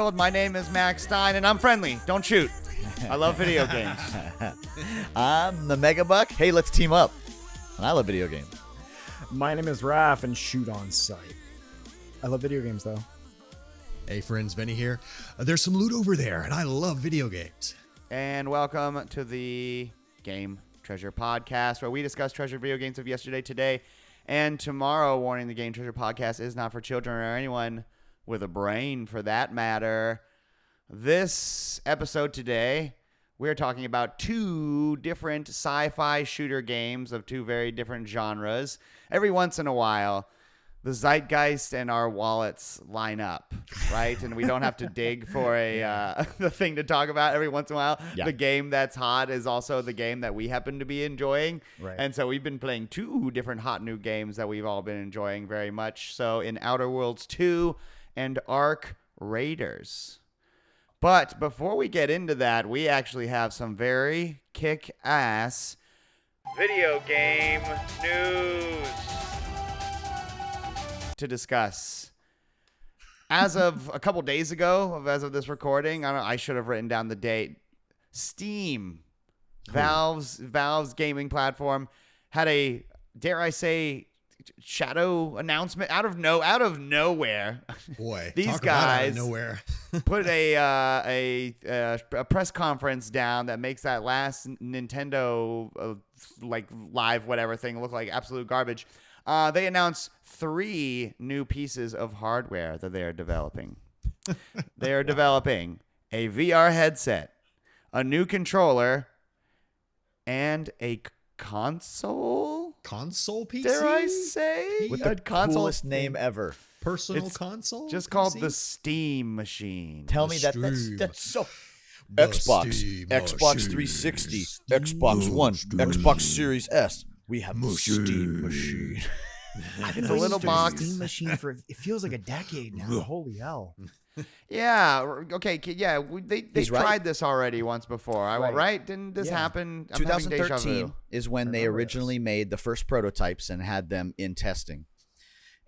world. My name is Max Stein, and I'm friendly. Don't shoot. I love video games. I'm the Megabuck. Hey, let's team up. And I love video games. My name is Raph, and shoot on sight. I love video games, though. Hey friends, Benny here. There's some loot over there, and I love video games. And welcome to the Game Treasure Podcast, where we discuss treasured video games of yesterday, today, and tomorrow. Warning, the Game Treasure Podcast is not for children or anyone with a brain, for that matter. This episode today, we're talking about two different sci-fi shooter games of two very different genres. Every once in a while, the zeitgeist and our wallets line up, right? And we don't have to dig for the thing to talk about every once in a while. Yeah. The game that's hot is also the game that we happen to be enjoying. Right. And so we've been playing two different hot new games that we've all been enjoying very much. So in Outer Worlds 2 and Ark Raiders. But before we get into that, we actually have some very kick-ass video game news to discuss. As of a couple days ago, as of this recording, I should have written down the date. Steam, Valve's gaming platform, had a, dare I say, shadow announcement out of nowhere. Boy, These talk about out of guys nowhere. put a press conference down that makes that last Nintendo like live whatever thing look like absolute garbage. They announced 3 new pieces of hardware that they are developing. They are developing a VR headset, a new controller, and a console. Console PC? Dare I say? With A the coolest name ever. Personal It's console? Just called PC? the Steam Machine. Tell me The that's Steam. so... The Xbox, Steam Xbox Machine. 360, Xbox One, Xbox Series S. We have the Steam Machine. I've been It's a waiting little for box. Steam Machine for, it feels like a decade now. Holy hell. Yeah. Okay. Yeah. They He's right. tried this already once before. Right. Right? Didn't this Yeah. happen? I'm having deja 2013 vu. is when they remember originally made the first prototypes and had them in testing.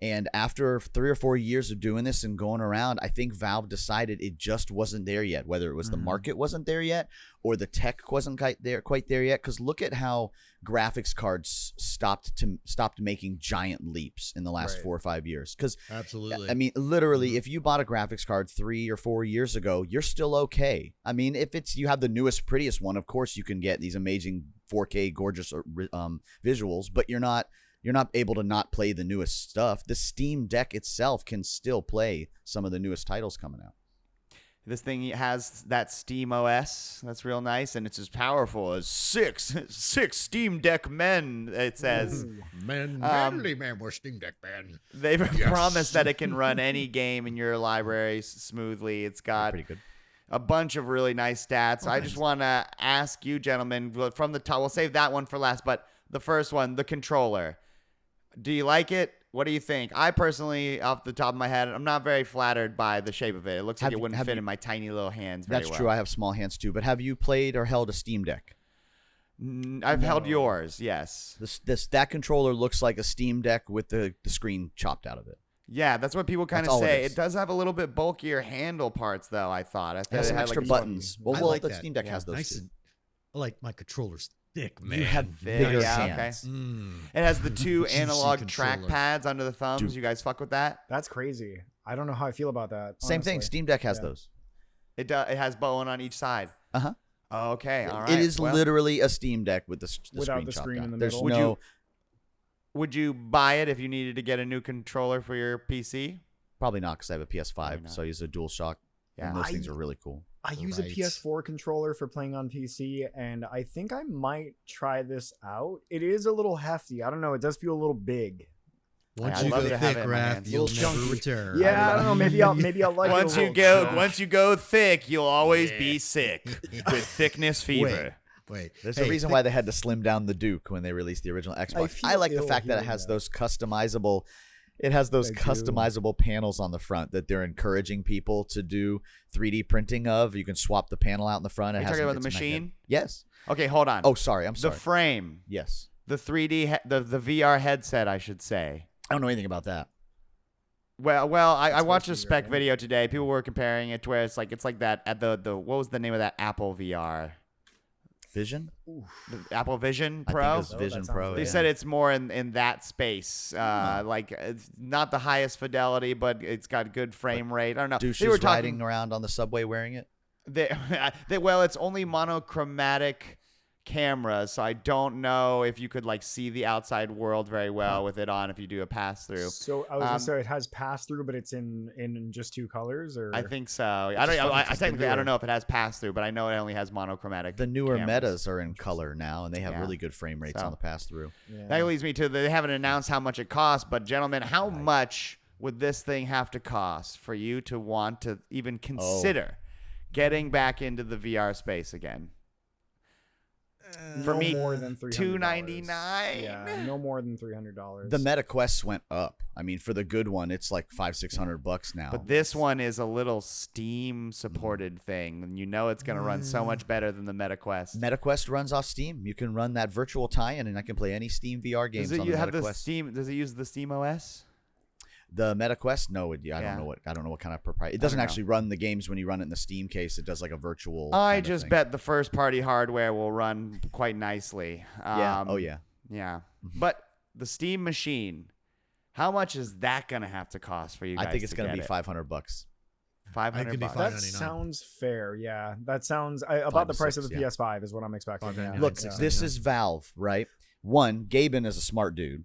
And after 3 or 4 years of doing this and going around, I think Valve decided it just wasn't there yet, whether it was the market wasn't there yet or the tech wasn't quite there yet. Because look at how graphics cards stopped making giant leaps in the last Right. 4 or 5 years. Because Absolutely. I mean, literally, if you bought a graphics card 3 or 4 years ago, you're still okay. I mean, if you have the newest, prettiest one, of course you can get these amazing 4K gorgeous visuals, but you're not able to not play the newest stuff. The Steam Deck itself can still play some of the newest titles coming out. This thing has that Steam OS. That's real nice, and it's as powerful as six Steam Deck men. It says. Manly man with Steam Deck, man. They've Yes. promised that it can run any game in your library smoothly. It's got Pretty good. a bunch of really nice stats. I just want to ask you, gentlemen, from the top. We'll save that one for last, but the first one, the controller. Do you like it? What do you think? I personally, off the top of my head, I'm not very flattered by the shape of it. It looks like it wouldn't fit in my tiny little hands very That's well. true. I have small hands too. But have you played or held a Steam Deck? I've held yours, yes. That controller looks like a Steam Deck with the screen chopped out of it. Yeah, that's what people kind That's of all it say. is. It does have a little bit bulkier handle parts, though, I thought. I thought It has it some had extra like buttons. I Well, like the that. Steam Deck has those Nice too. and, I like my controllers thick, man. You have Thick, bigger yeah, hands. It has the 2 Juicy analog track controller. pads under the thumbs. Dude. You guys fuck with that? That's crazy. I don't know how I feel about that. Same thing. honestly. Steam Deck has Yeah. those. It has bone on each side. Uh-huh. Okay, all right. It is Well, literally a Steam Deck with the Without screen the chopped screen out. in the There's middle. Would no, would you buy it if you needed to get a new controller for your PC? probably not because I have a PS5, Probably not. so I use a DualShock. Yeah. And those I- things are really cool. I use Right. a PS4 controller for playing on PC, and I think I might try this out. It is a little hefty. I don't know. It does feel a little big. Once I'd you love go to have thick, it in my Raph, hands. you'll Little never chunky. return. Yeah, I don't know. Maybe I'll like it a Once you little go, chunk. once you go thick, you'll always Yeah. be sick with thickness fever. Wait. There's hey, a reason why they had to slim down the Duke when they released the original Xbox. feel I like the ill fact that it hearing has that. those customizable. It has those I do. customizable panels on the front that they're encouraging people to do 3D printing of. You can swap the panel out in the front. Are It you has talking some- about the it's magnetic. machine? Yes. Okay, hold on. Oh, sorry. I'm the sorry. frame, Yes. the 3D, the VR headset, I should say. I don't know anything about that. I watched a supposed to be, spec right? video today. People were comparing it to where it's like that at the what was the name of that Apple VR? Vision? The Apple Vision I Pro. think it was Oh, Vision that sounds Pro. good. They yeah. said it's more in that space. Like it's not the highest fidelity, but it's got good frame rate. I don't know. Douche They were is riding talking. around on the subway wearing it. Well, it's only monochromatic cameras, so I don't know if you could like see the outside world very well with it on if you do a pass through. So I was gonna say it has pass through, but it's in just 2 colors, or I think so. I don't. funny I 'cause the technically I don't newer- know if it has pass through, but I know it only has monochromatic. The newer cameras. metas are in color now, and they have Yeah. really good frame rates So- on the pass through. Yeah. That leads me to they haven't announced how much it costs, but gentlemen, how much would this thing have to cost for you to want to even consider getting back into the VR space again? For no me, more than $300. $299. Yeah, no more than $300. The Meta Quests went up. I mean, for the good one, it's like $500-600 now. But this one is a little Steam supported thing, and you know it's going to run so much better than the MetaQuest. MetaQuest runs off Steam. You can run that virtual tie-in, and I can play any Steam VR games Does it on you the have the MetaQuest. Steam? Does it use the Steam OS? The MetaQuest, no, I Yeah. don't know what kind of proprietary. It doesn't know. actually run the games when you run it in the Steam case. It does like a virtual. I kind of just thing. bet the first party hardware will run quite nicely. Yeah. Oh yeah. Yeah. But the Steam machine, how much is that going to have to cost for you guys? I think it's going to be $500. $500. could be bucks. that $599. sounds fair. Yeah, that sounds about the to price six, of the yeah. PS5 is what I'm expecting. Yeah. $599. Look, $699. this is Valve, right? One, Gaben is a smart dude,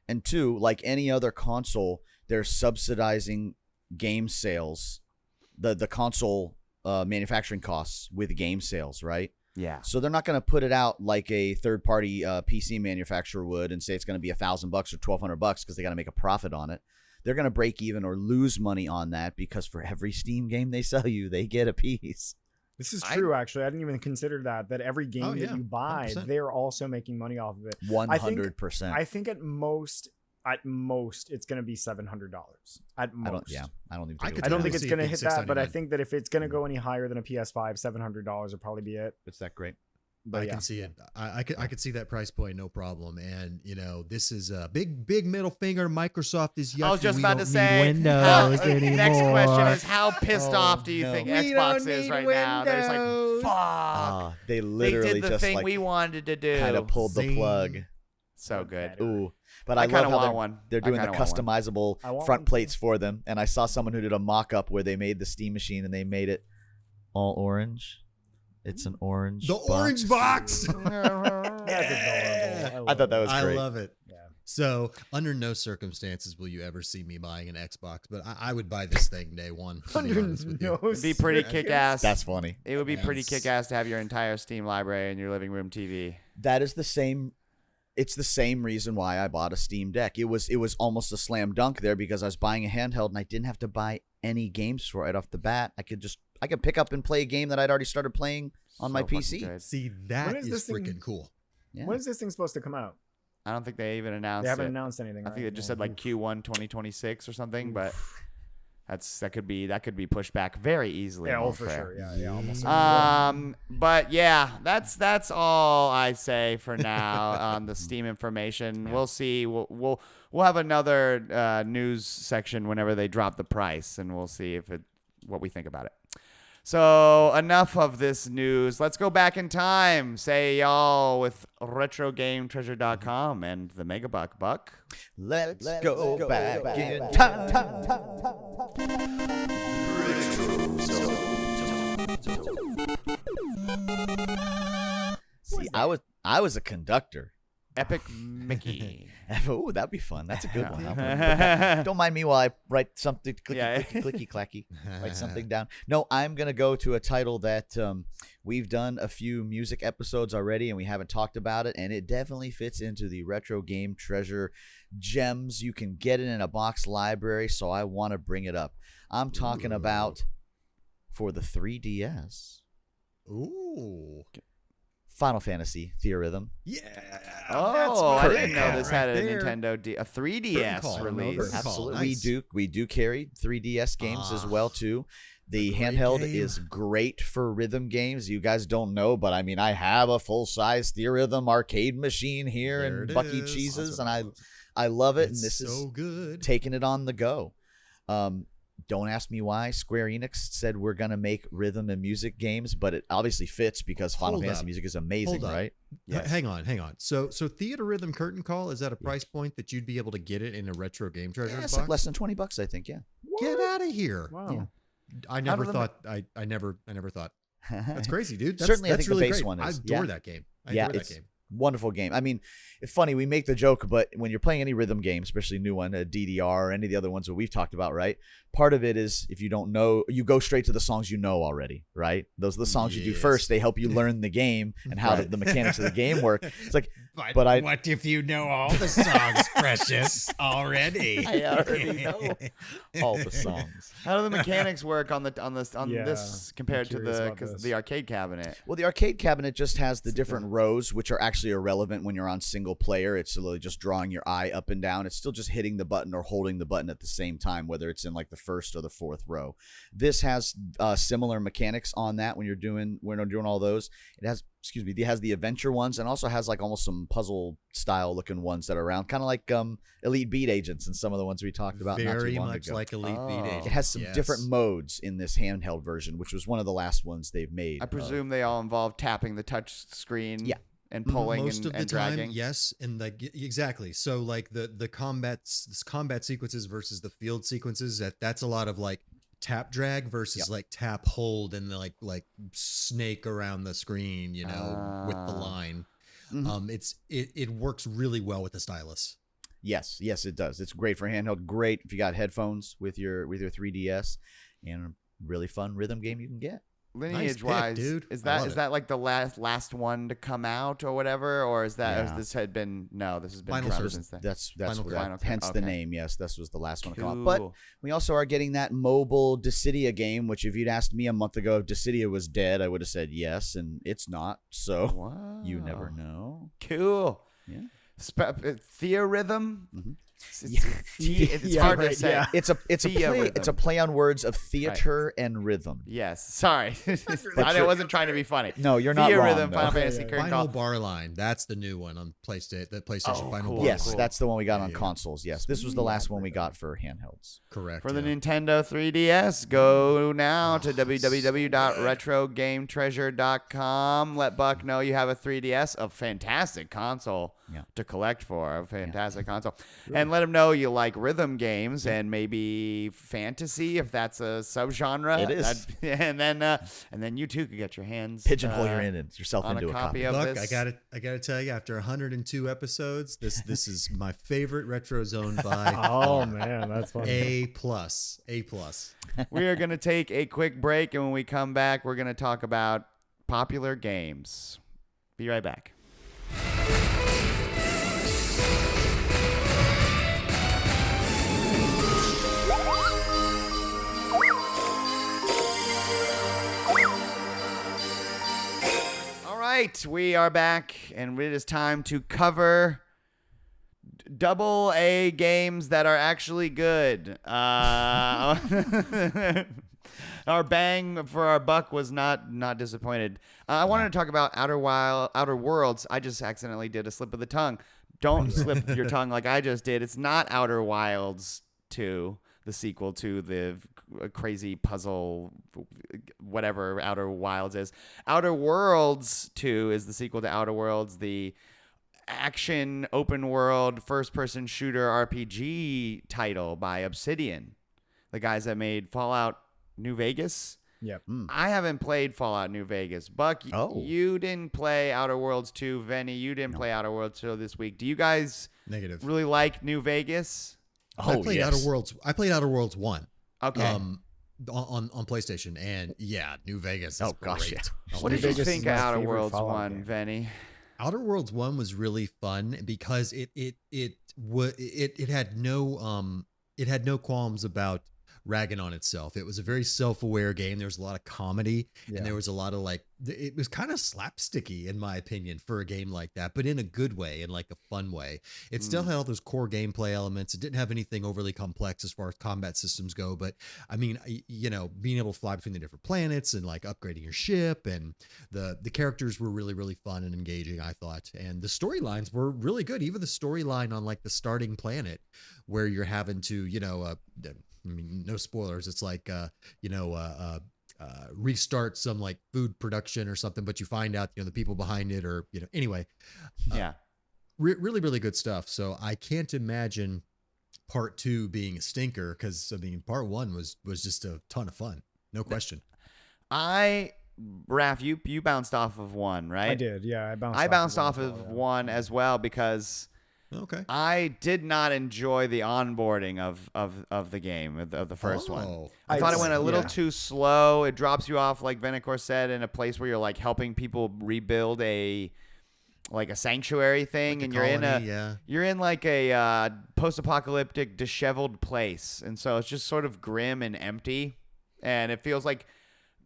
and two, like any other console, they're subsidizing game sales, the console manufacturing costs with game sales, right? Yeah. So they're not going to put it out like a third-party PC manufacturer would and say it's going to be $1,000 or $1,200 because they got to make a profit on it. They're going to break even or lose money on that because for every Steam game they sell you, they get a piece. This is true. Actually, I didn't even consider that every game Oh, yeah, that you buy, 100%. they're also making money off of it. 100%. I think at most it's going to be $700 at most. I don't even I think could I don't totally think it's see it going to being hit that, but I $699. think that if it's going to go any higher than a PS5, $700 will probably be it. it's that great. But I yeah. can see it. I could see that price point, no problem. And this is a big middle finger. Microsoft is yucky. I was just We about don't to need say. Windows how- Next question is how pissed Oh, off do you no. think We Xbox don't is need right now? They're just like, Windows. fuck. They They literally did the just thing like we wanted to do. kind of pulled the Zing. plug. So good. Ooh, but I I, kinda love how want they're, one. they're I doing the kinda want one. customizable I want front one too. plates for them. And I saw someone who did a mock-up where they made the Steam machine and they made it all orange. It's an orange. The orange box. That's adorable. I thought that was I great. love it. Yeah. So, under no circumstances will you ever see me buying an Xbox, but I would buy this thing day one. To be Under honest with you. no It'd be pretty kick ass. That's funny. It would be pretty Yes. kick ass to have your entire Steam library in your living room TV. That is the same. It's the same reason why I bought a Steam Deck. It was almost a slam dunk there because I was buying a handheld and I didn't have to buy any games for it right off the bat. I could pick up and play a game that I'd already started playing on my So fucking PC. good. See, that When is is this thing- freaking cool. Yeah. When is this thing supposed to come out? I don't think they even announced They haven't it. announced anything. I think right? it just Yeah. said like Q1 2026 or something, but that could be pushed back very easily. Yeah, I'm oh, for afraid. sure. Yeah, almost. But yeah, that's all I say for now on the Steam information. We'll see. We'll have another news section whenever they drop the price, and we'll see what we think about it. So enough of this news. Let's go back in time. Say y'all with RetroGameTreasure.com and the Megabuck Buck. Let's go back in time. See, I was a conductor. Epic Mickey. Oh, that'd be fun. That's a good one. Don't mind me while I write something clicky, Yeah. clicky, clacky. Write something down. No, I'm gonna go to a title that we've done a few music episodes already, and we haven't talked about it, and it definitely fits into the retro game treasure gems. You can get it in a box library, so I want to bring it up. I'm talking about for the 3DS, Ooh. Final Fantasy Theorhythm. Yeah. Oh, I didn't know correct. this had a Right there. Nintendo a 3DS call. release. Good call. Absolutely, Nice. we do carry 3DS games as Ah, well too. The great handheld game. is great for rhythm games. You guys don't know, but I mean, I have a full size Theorhythm arcade machine here There in it Bucky is. Cheeses, Awesome. and I love it. It's and this so is good. taking it on the go. Don't ask me why. Square Enix said we're gonna make rhythm and music games, but it obviously fits because Final Hold Fantasy up. music is amazing, Hold up. right? Hang on. So Theater Rhythm Curtain Call, is that a price point that you'd be able to get it in a retro game treasure Yeah, box? it's like less than $20, I think. Yeah. Get out of here. Wow. Yeah. I never thought I never thought. That's crazy, dude. That's, Certainly, I that's think the really base great. one is. I adore Yeah. that game. I Yeah, adore that it's game. wonderful game. I mean, it's funny, we make the joke, but when you're playing any rhythm game, especially new one, a DDR or any of the other ones that we've talked about, right? Part of it is if you don't know, you go straight to the songs you know already, right? Those are the songs you do Yes. first. They help you learn the game and how Right. the mechanics of the game work. It's like, But, But I- what if you know all the songs, precious, already? I already know all the songs. How do the mechanics work on Yeah, this compared to curious about the this. arcade cabinet? Well, the arcade cabinet just has the different rows, which are actually irrelevant when you're on single player. It's literally just drawing your eye up and down. It's still just hitting the button or holding the button at the same time, whether it's in like the first or the fourth row. This has similar mechanics on that when you're doing all those. It has the adventure ones and also has like almost some puzzle style looking ones that are around, kind of like Elite Beat Agents and some of the ones we talked about not Very too long much ago. like Elite Beat Oh. Agents. It has some Yes. different modes in this handheld version, which was one of the last ones they've made. I presume they all involve tapping the touch screen. Yeah. And pulling most of the and time, dragging. yes, and like exactly. So like the combat sequences versus the field sequences, that's a lot of like tap drag versus like tap hold and like snake around the screen, you know, with the line. Mhm. It works really well with the stylus. Yes, it does. It's great for handheld. Great if you got headphones with your 3DS, and a really fun rhythm game you can get. Lineage wise, dude. is I love that it. like the last one to come out or whatever, or is that Yeah. this has been Final around Curtain. since then? That's Final what Curtain. hence the Okay. name. Yes, this was the last one to come out. But Cool. we also are getting that mobile Dissidia game, which if you'd asked me a month ago if Dissidia was dead, I would have said yes, and it's not. So Wow. you never know. Cool. Yeah. Theorhythm. Mhm. It's Yeah, hard to right, say. yeah. It's a Theorhythm. it's a play on words of theater and rhythm. Yes. Sorry. I wasn't trying to be funny. No, you're not wrong. Theorhythm, though. Final Fantasy Yeah, yeah. Curtain Final Call. Bar Line, that's the new one on PlayStation. The PlayStation Oh, Final cool. Bar Yes, Line. that's the one we got on Yeah. consoles. Yes, this was the last one we got for handhelds. Correct. For the yeah. Nintendo 3DS, go now to www.retrogametreasure.com. Let Buck know you have a 3DS, a fantastic console Yeah. to collect for, a fantastic console. And let him know you like rhythm games and maybe fantasy if that's a subgenre. It is. And then you too could get your hands Pigeonhole yourself on into a a copy copy. of Look, this. I gotta tell you, after 102 episodes, this is my favorite retro zone by Oh man, that's funny. A plus. We are going to take a quick break, and when we come back, we're going to talk about popular games. Be right back. All right, we are back, and it is time to cover double A games that are actually good. Our bang for our buck was not disappointed. I wanted to talk about Outer Worlds. I just accidentally did a slip of the tongue. Don't slip your tongue like I just did. It's not Outer Wilds 2, the sequel to the crazy puzzle, whatever Outer Wilds is. Outer Worlds 2 is the sequel to Outer Worlds, the action open world first person shooter RPG title by Obsidian, the guys that made Fallout New Vegas. Yep. I haven't played Fallout New Vegas. Buck, Oh. you didn't play Outer Worlds 2. Venny, you didn't play Outer Worlds 2 this week. Do you guys Negative. really like New Vegas? I Oh, played yes. Outer Worlds. I played Outer Worlds 1. Okay. On PlayStation, and yeah, New Vegas is Oh, gosh, great. yeah. Oh, What New did you Vegas think is of my Outer favorite Worlds Fallout 1, game. Venny? Outer Worlds 1 was really fun because it had no qualms about ragging on itself. It was a very self-aware game. There was a lot of comedy Yeah. and there was a lot of it was kind of slapsticky in my opinion for a game like that, but in a good way, in like a fun way. It still had all those core gameplay elements. It didn't have anything overly complex as far as combat systems go, but I mean, being able to fly between the different planets and like upgrading your ship, and the characters were really, really fun and engaging, I thought. And the storylines were really good. Even the storyline on like the starting planet where you're having to, I mean, no spoilers. It's like, restart some like food production or something, but you find out, the people behind it or, anyway, Yeah. really, really good stuff. So I can't imagine part 2 being a stinker. Cause I mean, part 1 was just a ton of fun. No question. Raph, you bounced off of 1, right? I did. Yeah. I bounced off one of as well, 1 as well because Okay. I did not enjoy the onboarding of the game, of the first one. I thought it went a little too slow. It drops you off, like Venacor said, in a place where you're like helping people rebuild a sanctuary thing, Like a and colony, you're in like a post-apocalyptic, disheveled place, and so it's just sort of grim and empty, and it feels like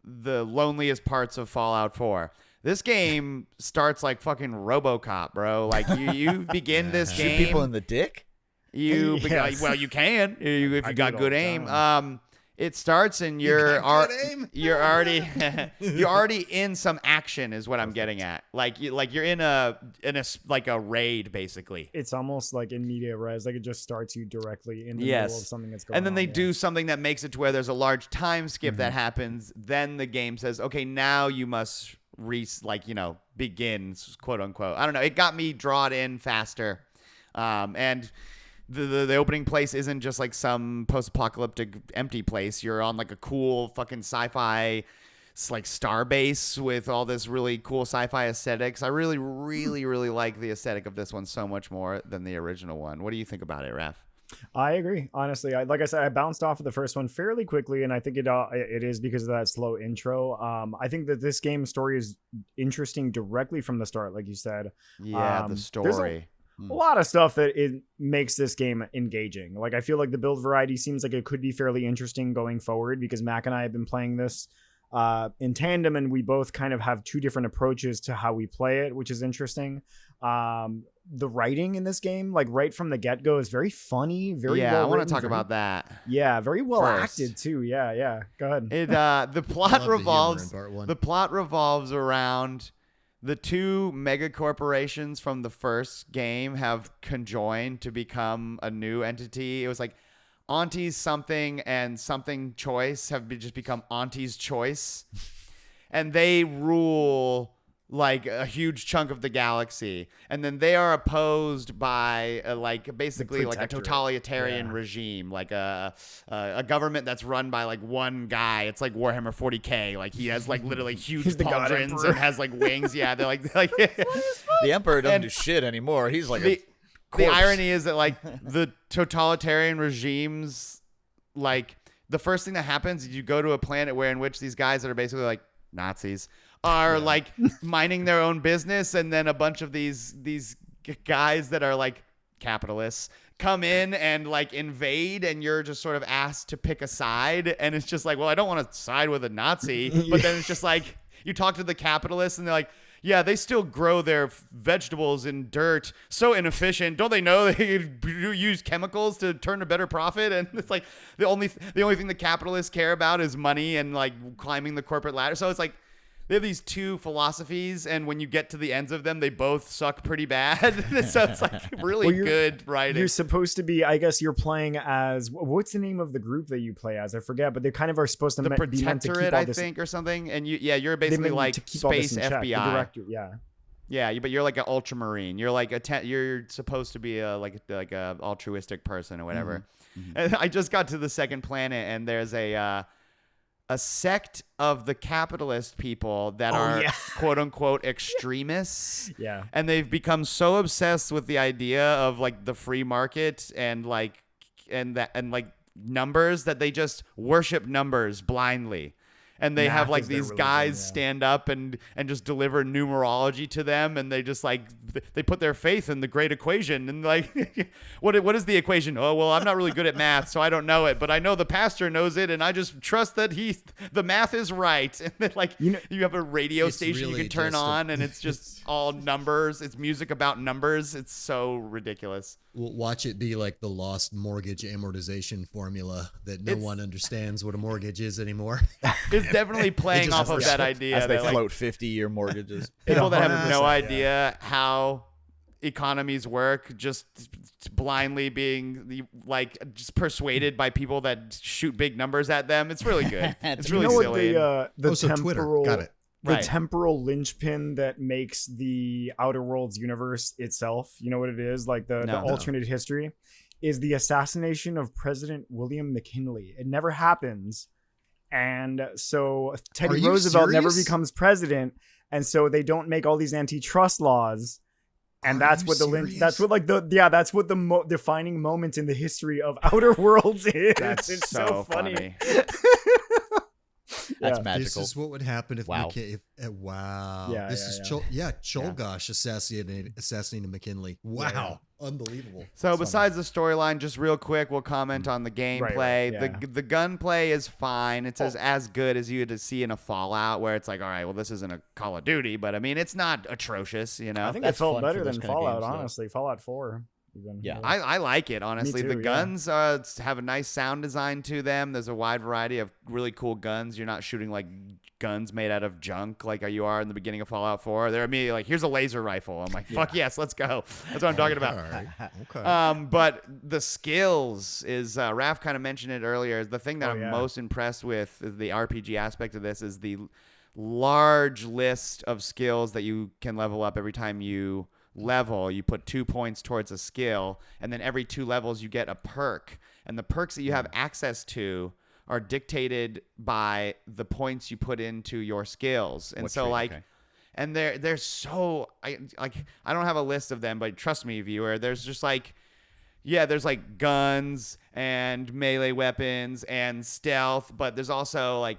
the loneliest parts of Fallout 4. This game starts like fucking RoboCop, bro. Like you begin this Shoot game. people in the dick? Yes. Well, you can if you do got it all good the aim. time. It starts and you're already you're already in some action is what I'm getting at. You're in a raid basically. It's almost like in media res, like it just starts you directly in the middle of something that's going on. And then they yeah. do something that makes it to where there's a large time skip that happens. Then the game says, okay, now you must begin, quote unquote. I don't know. It got me drawn in faster. And the opening place isn't just like some post-apocalyptic empty place. You're on like a cool fucking sci-fi like star base with all this really cool sci-fi aesthetics. I really, really, really like the aesthetic of this one so much more than the original one. What do you think about it, Raph? I agree. Honestly, like I said, I bounced off of the first one fairly quickly, and I think it is because of that slow intro. I think that this game's story is interesting directly from the start, like you said. Yeah, the story. A lot of stuff that it makes this game engaging. Like I feel like the build variety seems like it could be fairly interesting going forward because Mac and I have been playing this in tandem, and we both kind of have two different approaches to how we play it, which is interesting. The writing in this game, like right from the get-go, is very funny, very well I want to written, talk about that. Yeah, very well First. acted too. Yeah. Go ahead. The plot revolves part 1. the plot revolves around the two mega corporations from the first game have conjoined to become a new entity. It was like Auntie's something and something choice have just become Auntie's choice, and they rule like a huge chunk of the galaxy, and then they are opposed by basically like a totalitarian regime, like a government that's run by like one guy. It's like Warhammer 40K. Like he has like literally huge pauldrons and has like wings. Yeah, they're like The Emperor doesn't do shit anymore. He's like the irony is that like the totalitarian regimes, like the first thing that happens is you go to a planet in which these guys that are basically like Nazis are like minding their own business, and then a bunch of these guys that are like capitalists come in and like invade, and you're just sort of asked to pick a side, and it's just like, well, I don't want to side with a Nazi, but then it's just like you talk to the capitalists and they're like, yeah, they still grow their vegetables in dirt. So inefficient. Don't they know they use chemicals to turn a better profit? And it's like the only thing the capitalists care about is money and like climbing the corporate ladder. So it's like they have these two philosophies, and when you get to the ends of them, they both suck pretty bad. So it's like really good writing. You're supposed to be, I guess you're playing as, what's the name of the group that you play as? I forget, but they kind of are supposed to the be meant to keep Protectorate, all I this, think, or something. And you're basically like space FBI. Director, Yeah, but you're like an ultramarine. You're like you're supposed to be a altruistic person or whatever. Mm-hmm. And I just got to the second planet, and there's a sect of the capitalist people that are quote unquote extremists. Yeah. And they've become so obsessed with the idea of like the free market and numbers that they just worship numbers blindly. And they have like these guys stand up and just deliver numerology to them, and they just like they put their faith in the great equation, and like what is the equation? Oh, well, I'm not really good at math, so I don't know it, but I know the pastor knows it, and I just trust that the math is right. And then like you have a radio station you can turn on, and it's just all numbers. It's music about numbers. It's so ridiculous. We'll watch it be like the lost mortgage amortization formula that no one understands what a mortgage is anymore. It's definitely playing off of that idea. As they float 50-year mortgages. People that have no idea how economies work, just blindly being like just persuaded by people that shoot big numbers at them. It's really good. It's really silly. The so Twitter. temporal Got it. the Right. temporal linchpin that makes the Outer Worlds universe itself, you know what it is? Like the No. alternate history is the assassination of President William McKinley. It never happens. And so Teddy Are you Roosevelt never serious? becomes president. And so they don't make all these antitrust laws. And Are that's you what serious? that's what like that's what the defining moment in the history of Outer Worlds is. That's It's so funny. That's Yeah. magical. This is what would happen if Wow. wow. Yeah, This yeah, is Cholgosh assassinated McKinley. Wow. Unbelievable. So besides the storyline, just real quick, we'll comment on the gameplay. right, The gunplay is fine. It's as good as you'd see in a Fallout, where it's like, all right, well, this isn't a Call of Duty, but I mean, it's not atrocious, you know. I think That's it felt fun for better those than kind of Fallout, games, though. honestly. Fallout 4. Even. Yeah. I like it, honestly. too, The yeah. guns have a nice sound design to them. There's a wide variety of really cool guns. You're not shooting like guns made out of junk like you are in the beginning of Fallout 4. They're immediately like, here's a laser rifle. I'm like, fuck yes, let's go. That's what I'm talking about. All right. Okay. But the skills is Raph kind of mentioned it earlier. The thing that I'm yeah. most impressed with is the RPG aspect of this is the large list of skills that you can level up every time you level. You put 2 points towards a skill, and then every 2 levels you get a perk. And the perks that you have access to are dictated by the points you put into your skills. And What so trait? like Okay. and they're so I don't have a list of them, but trust me, viewer, there's just like there's like guns and melee weapons and stealth, but there's also like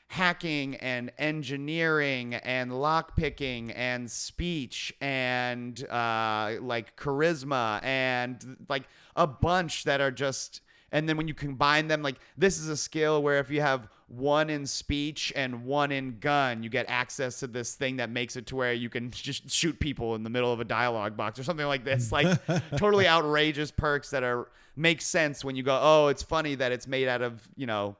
hacking and engineering and lockpicking and speech and like charisma and like a bunch that are just. And then when you combine them, like this is a skill where if you have 1 in speech and 1 in gun, you get access to this thing that makes it to where you can just shoot people in the middle of a dialogue box or something like this. Like totally outrageous perks that make sense when you go, oh, it's funny that it's made out of, you know,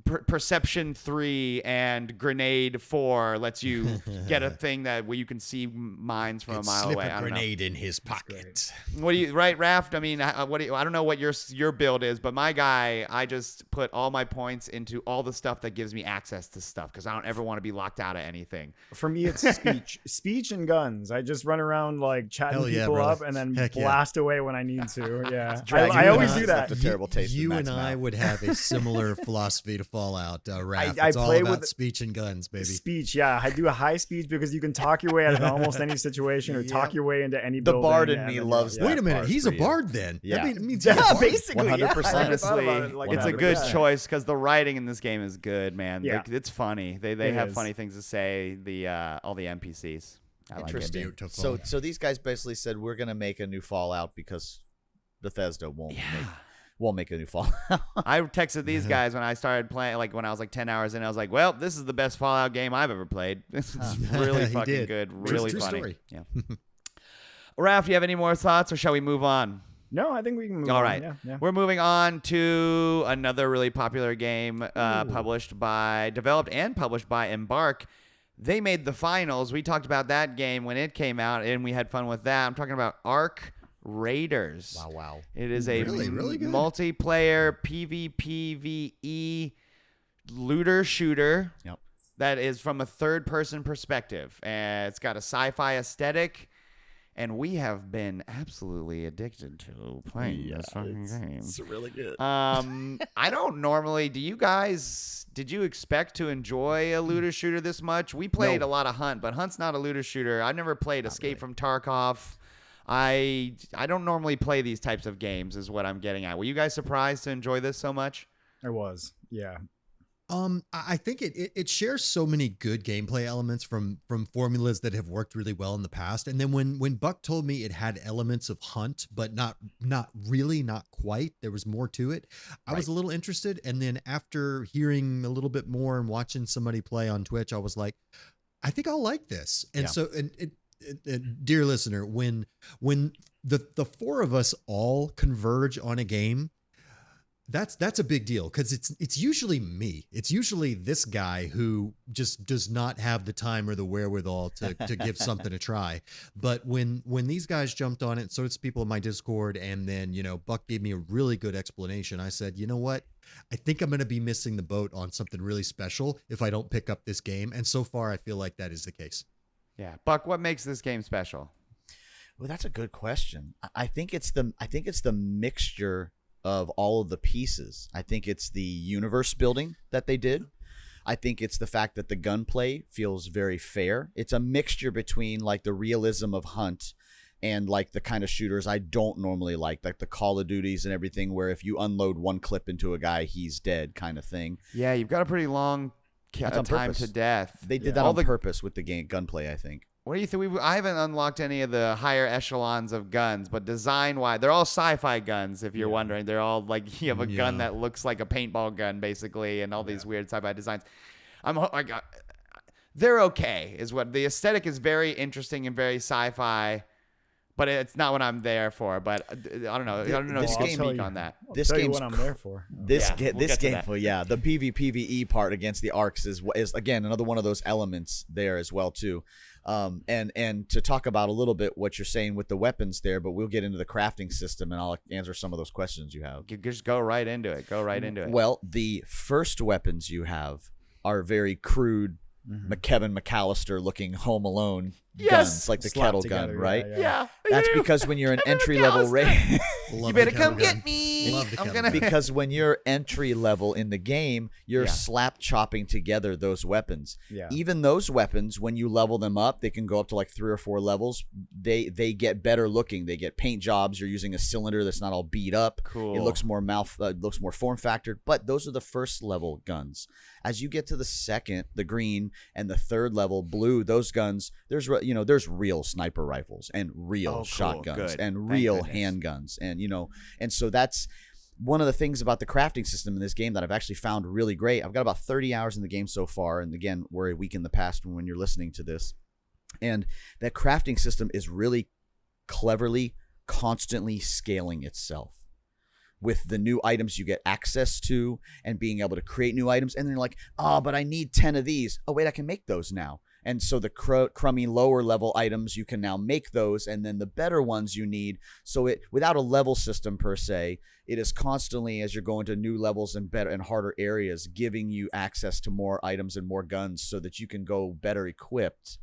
Perception 3 and Grenade 4 lets you get a thing where you can see mines from a mile slip away. a I don't know. grenade in his pocket. What do you right, Raft? I mean, I don't know what your build is, but my guy, I just put all my points into all the stuff that gives me access to stuff because I don't ever want to be locked out of anything. For me, it's speech and guns. I just run around like chatting Hell yeah, people brother. up and then Heck yeah. blast away when I need to. Yeah, dragging I you always down. do that. Left a terrible taste in You Matt's and I mouth. would have a similar philosophy to Fallout, Raph. I It's all play about with- speech and guns, baby. Speech, yeah. I do a high speech because you can talk your way out of almost any situation or talk your way into any The building. bard in and me then- loves Wait a minute, part he's for a you. bard then. Yeah. That means Yeah, he's a bard. basically. 100%. Yeah. I never thought Honestly, about it like it's that, a but good yeah. choice because the writing in this game is good, man. Yeah. Like, it's funny. They It have is. funny things to say. All the NPCs. I like it. Interesting. Beautiful. So these guys basically said we're gonna make a new Fallout because Bethesda won't make a new Fallout. I texted these guys when I started playing, like when I was like 10 hours in. I was like, well, this is the best Fallout game I've ever played. This is really He fucking did. good. True- Really true funny. story. Yeah. Raph, do you have any more thoughts or shall we move on? No, I think we can move All on. right. Yeah. We're moving on to another really popular game developed and published by Embark. They made the finals. We talked about that game when it came out, and we had fun with that. I'm talking about Arc Raiders. Wow. It is a Really good. multiplayer PvPvE looter shooter Yep. that is from a third-person perspective. It's got a sci-fi aesthetic, and we have been absolutely addicted to playing this fucking game. It's really good. I don't normally. Did you expect to enjoy a looter shooter this much? We played a lot of Hunt, but Hunt's not a looter shooter. I never played Escape from Tarkov. I don't normally play these types of games, is what I'm getting at. Were you guys surprised to enjoy this so much? I was. Yeah. I think it shares so many good gameplay elements from formulas that have worked really well in the past. And then when Buck told me it had elements of Hunt, but not really, not quite, there was more to it, I was a little interested. And then after hearing a little bit more and watching somebody play on Twitch, I was like, I think I'll like this. And Yeah. so, dear listener, when the four of us all converge on a game, That's a big deal because it's usually me. It's usually this guy who just does not have the time or the wherewithal to give something a try. But when these guys jumped on it, so did people in my Discord, and then Buck gave me a really good explanation. I said, you know what? I think I'm going to be missing the boat on something really special if I don't pick up this game. And so far, I feel like that is the case. Yeah, Buck, what makes this game special? Well, that's a good question. I think it's the mixture of all of the pieces. I think it's the universe building that they did. I think it's the fact that the gunplay feels very fair. It's a mixture between like the realism of Hunt and like the kind of shooters I don't normally like the Call of Duties and everything, where if you unload one clip into a guy, he's dead kind of thing. Yeah, you've got a pretty long time purpose. to death. They did that on purpose with the game gunplay, I think. What do you think? I haven't unlocked any of the higher echelons of guns, but design-wise, they're all sci-fi guns, if you're wondering. They're all like, you have a gun that looks like a paintball gun, basically, and all these weird sci-fi designs. They're okay, is what. The aesthetic is very interesting and very sci-fi, but it's not what I'm there for. But I don't know. I don't know if you can speak on that. This I'll tell you game's what I'm there for. This game, that. well, yeah, the PvPvE part against the arcs is again another one of those elements there as well too. And to talk about a little bit what you're saying with the weapons there, but we'll get into the crafting system and I'll answer some of those questions you have. Just go right into it. Well, the first weapons you have are very crude, Kevin McAllister looking Home Alone guns, like the Slapped kettle together, gun, right? Yeah. That's because when you're an entry level raid, You better come get me. Love the I'm kettle gonna. because when you're entry level in the game, you're slap chopping together those weapons. Yeah. Even those weapons, when you level them up, they can go up to like 3 or 4 levels. They get better looking. They get paint jobs. You're using a cylinder that's not all beat up. Cool. It looks more looks more form factored. But those are the first level guns. As you get to the second, the green, and the third level blue, those guns, there's real sniper rifles and real shotguns and real handguns, and so that's one of the things about the crafting system in this game that I've actually found really great. I've got about 30 hours in the game so far, and again, we're a week in the past when you're listening to this, and that crafting system is really cleverly, constantly scaling itself with the new items you get access to and being able to create new items. And then you're like, but I need 10 of these. Oh, wait, I can make those now. And so the crummy lower level items, you can now make those, and then the better ones you need. So it, without a level system per se, it is constantly, as you're going to new levels and better and harder areas, giving you access to more items and more guns so that you can go better equipped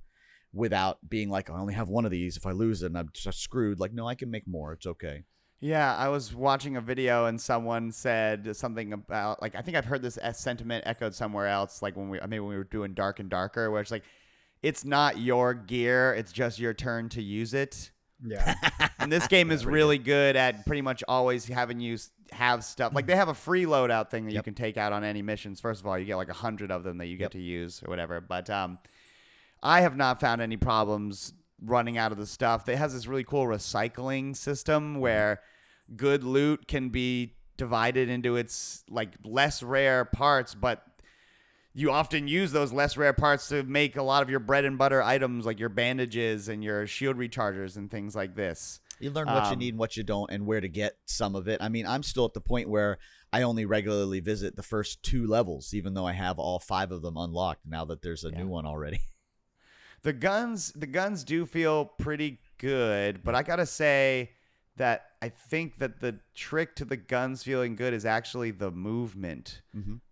without being like, I only have one of these. If I lose it and I'm just screwed, like, no, I can make more. It's okay. Yeah, I was watching a video and someone said something about, like, I think I've heard this sentiment echoed somewhere else, like when we were doing Dark and Darker, where it's like, it's not your gear, it's just your turn to use it. Yeah. And this game is really good at pretty much always having you have stuff. Like, they have a free loadout thing that you can take out on any missions. First of all, you get like 100 of them that you get to use or whatever. But I have not found any problems running out of the stuff. It has this really cool recycling system where good loot can be divided into its like less rare parts, but you often use those less rare parts to make a lot of your bread and butter items, like your bandages and your shield rechargers and things like this. You learn what you need and what you don't and where to get some of it. I mean, I'm still at the point where I only regularly visit the first 2 levels, even though I have all 5 of them unlocked now that there's a new one already. The guns do feel pretty good, but I gotta say that I think that the trick to the guns feeling good is actually the movement.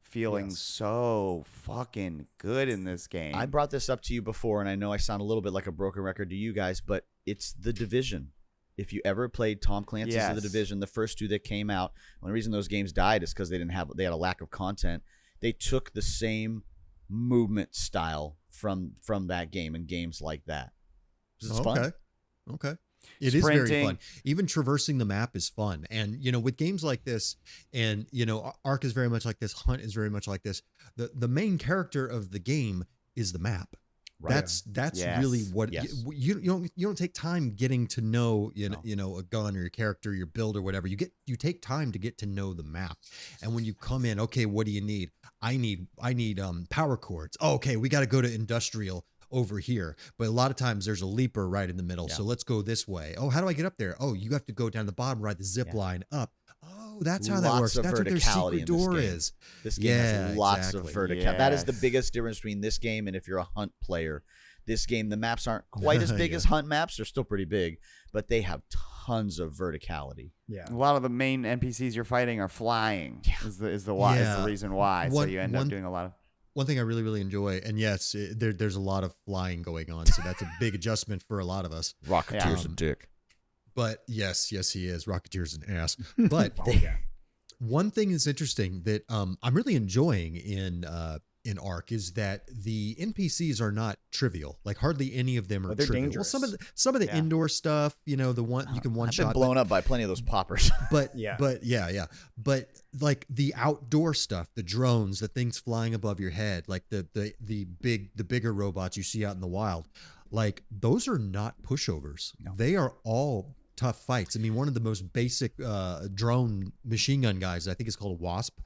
Feeling so fucking good in this game. I brought this up to you before, and I know I sound a little bit like a broken record to you guys, but it's The Division. If you ever played Tom Clancy's The Division, the first 2 that came out, one of the reasons those games died is because they had a lack of content. They took the same movement style from that game and games like that. It's fun. Okay. It is very fun. Even traversing the map is fun. And, with games like this, and, Ark is very much like this, Hunt is very much like this, the main character of the game is the map. Right. That's really what you don't take time getting to know a gun or your character, your build or whatever. You take time to get to know the map. And when you come in, okay, what do you need? I need power cords. Oh, okay, we got to go to industrial over here. But a lot of times there's a leaper right in the middle. So let's go this way. Oh, how do I get up there? Oh, you have to go down the bottom, ride the zip line up. Oh, that's how that Lots works. of That's what their verticality secret in this door game. is. This game has lots of exactly. verticality. That is the Yes. biggest difference between this game and if you're a hunt player. This game, the maps aren't quite as big Yeah. as hunt maps. They're still pretty big, but they have tons of verticality. Yeah. A lot of the main NPCs you're fighting are flying. Is the why is the reason why. So you end up doing a lot of. One thing I really, really enjoy, and yes, there's a lot of flying going on, so that's a big adjustment for a lot of us. Rocketeer's Yeah. a dick. But yes, he is. Rocketeer's an ass. But Oh, yeah. one thing that's interesting that I'm really enjoying in Ark is that the NPCs are not trivial. Like hardly any of them are But they're trivial. dangerous. Well, some of the Yeah. indoor stuff, you know, the one you can one I've been shot. blown up by plenty of those poppers. But Yeah. yeah. But like the outdoor stuff, the drones, the things flying above your head, like the bigger robots you see out in the wild, like those are not pushovers. No. They are all tough fights. I mean, one of the most basic drone machine gun guys, I think is called Wasp.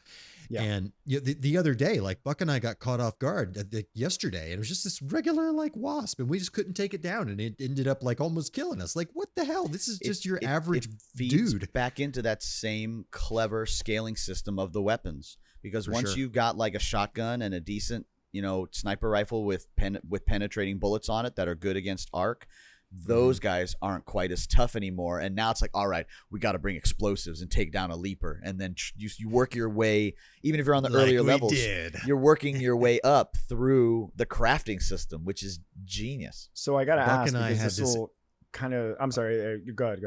Yeah. And the other day, like Buck and I got caught off guard yesterday, and it was just this regular like wasp, and we just couldn't take it down, and it ended up like almost killing us. Like, what the hell? This is just your average feeds dude. back into that same clever scaling system of the weapons, because For once sure. you've got like a shotgun and a decent, sniper rifle with penetrating bullets on it that are good against arc, those guys aren't quite as tough anymore. And now it's like, all right, we got to bring explosives and take down a leaper, and then you work your way. Even if you're on the earlier levels, you're working your way up through the crafting system, which is genius. So I gotta Buck ask and I because had this this- will kind of. I'm sorry. Go ahead.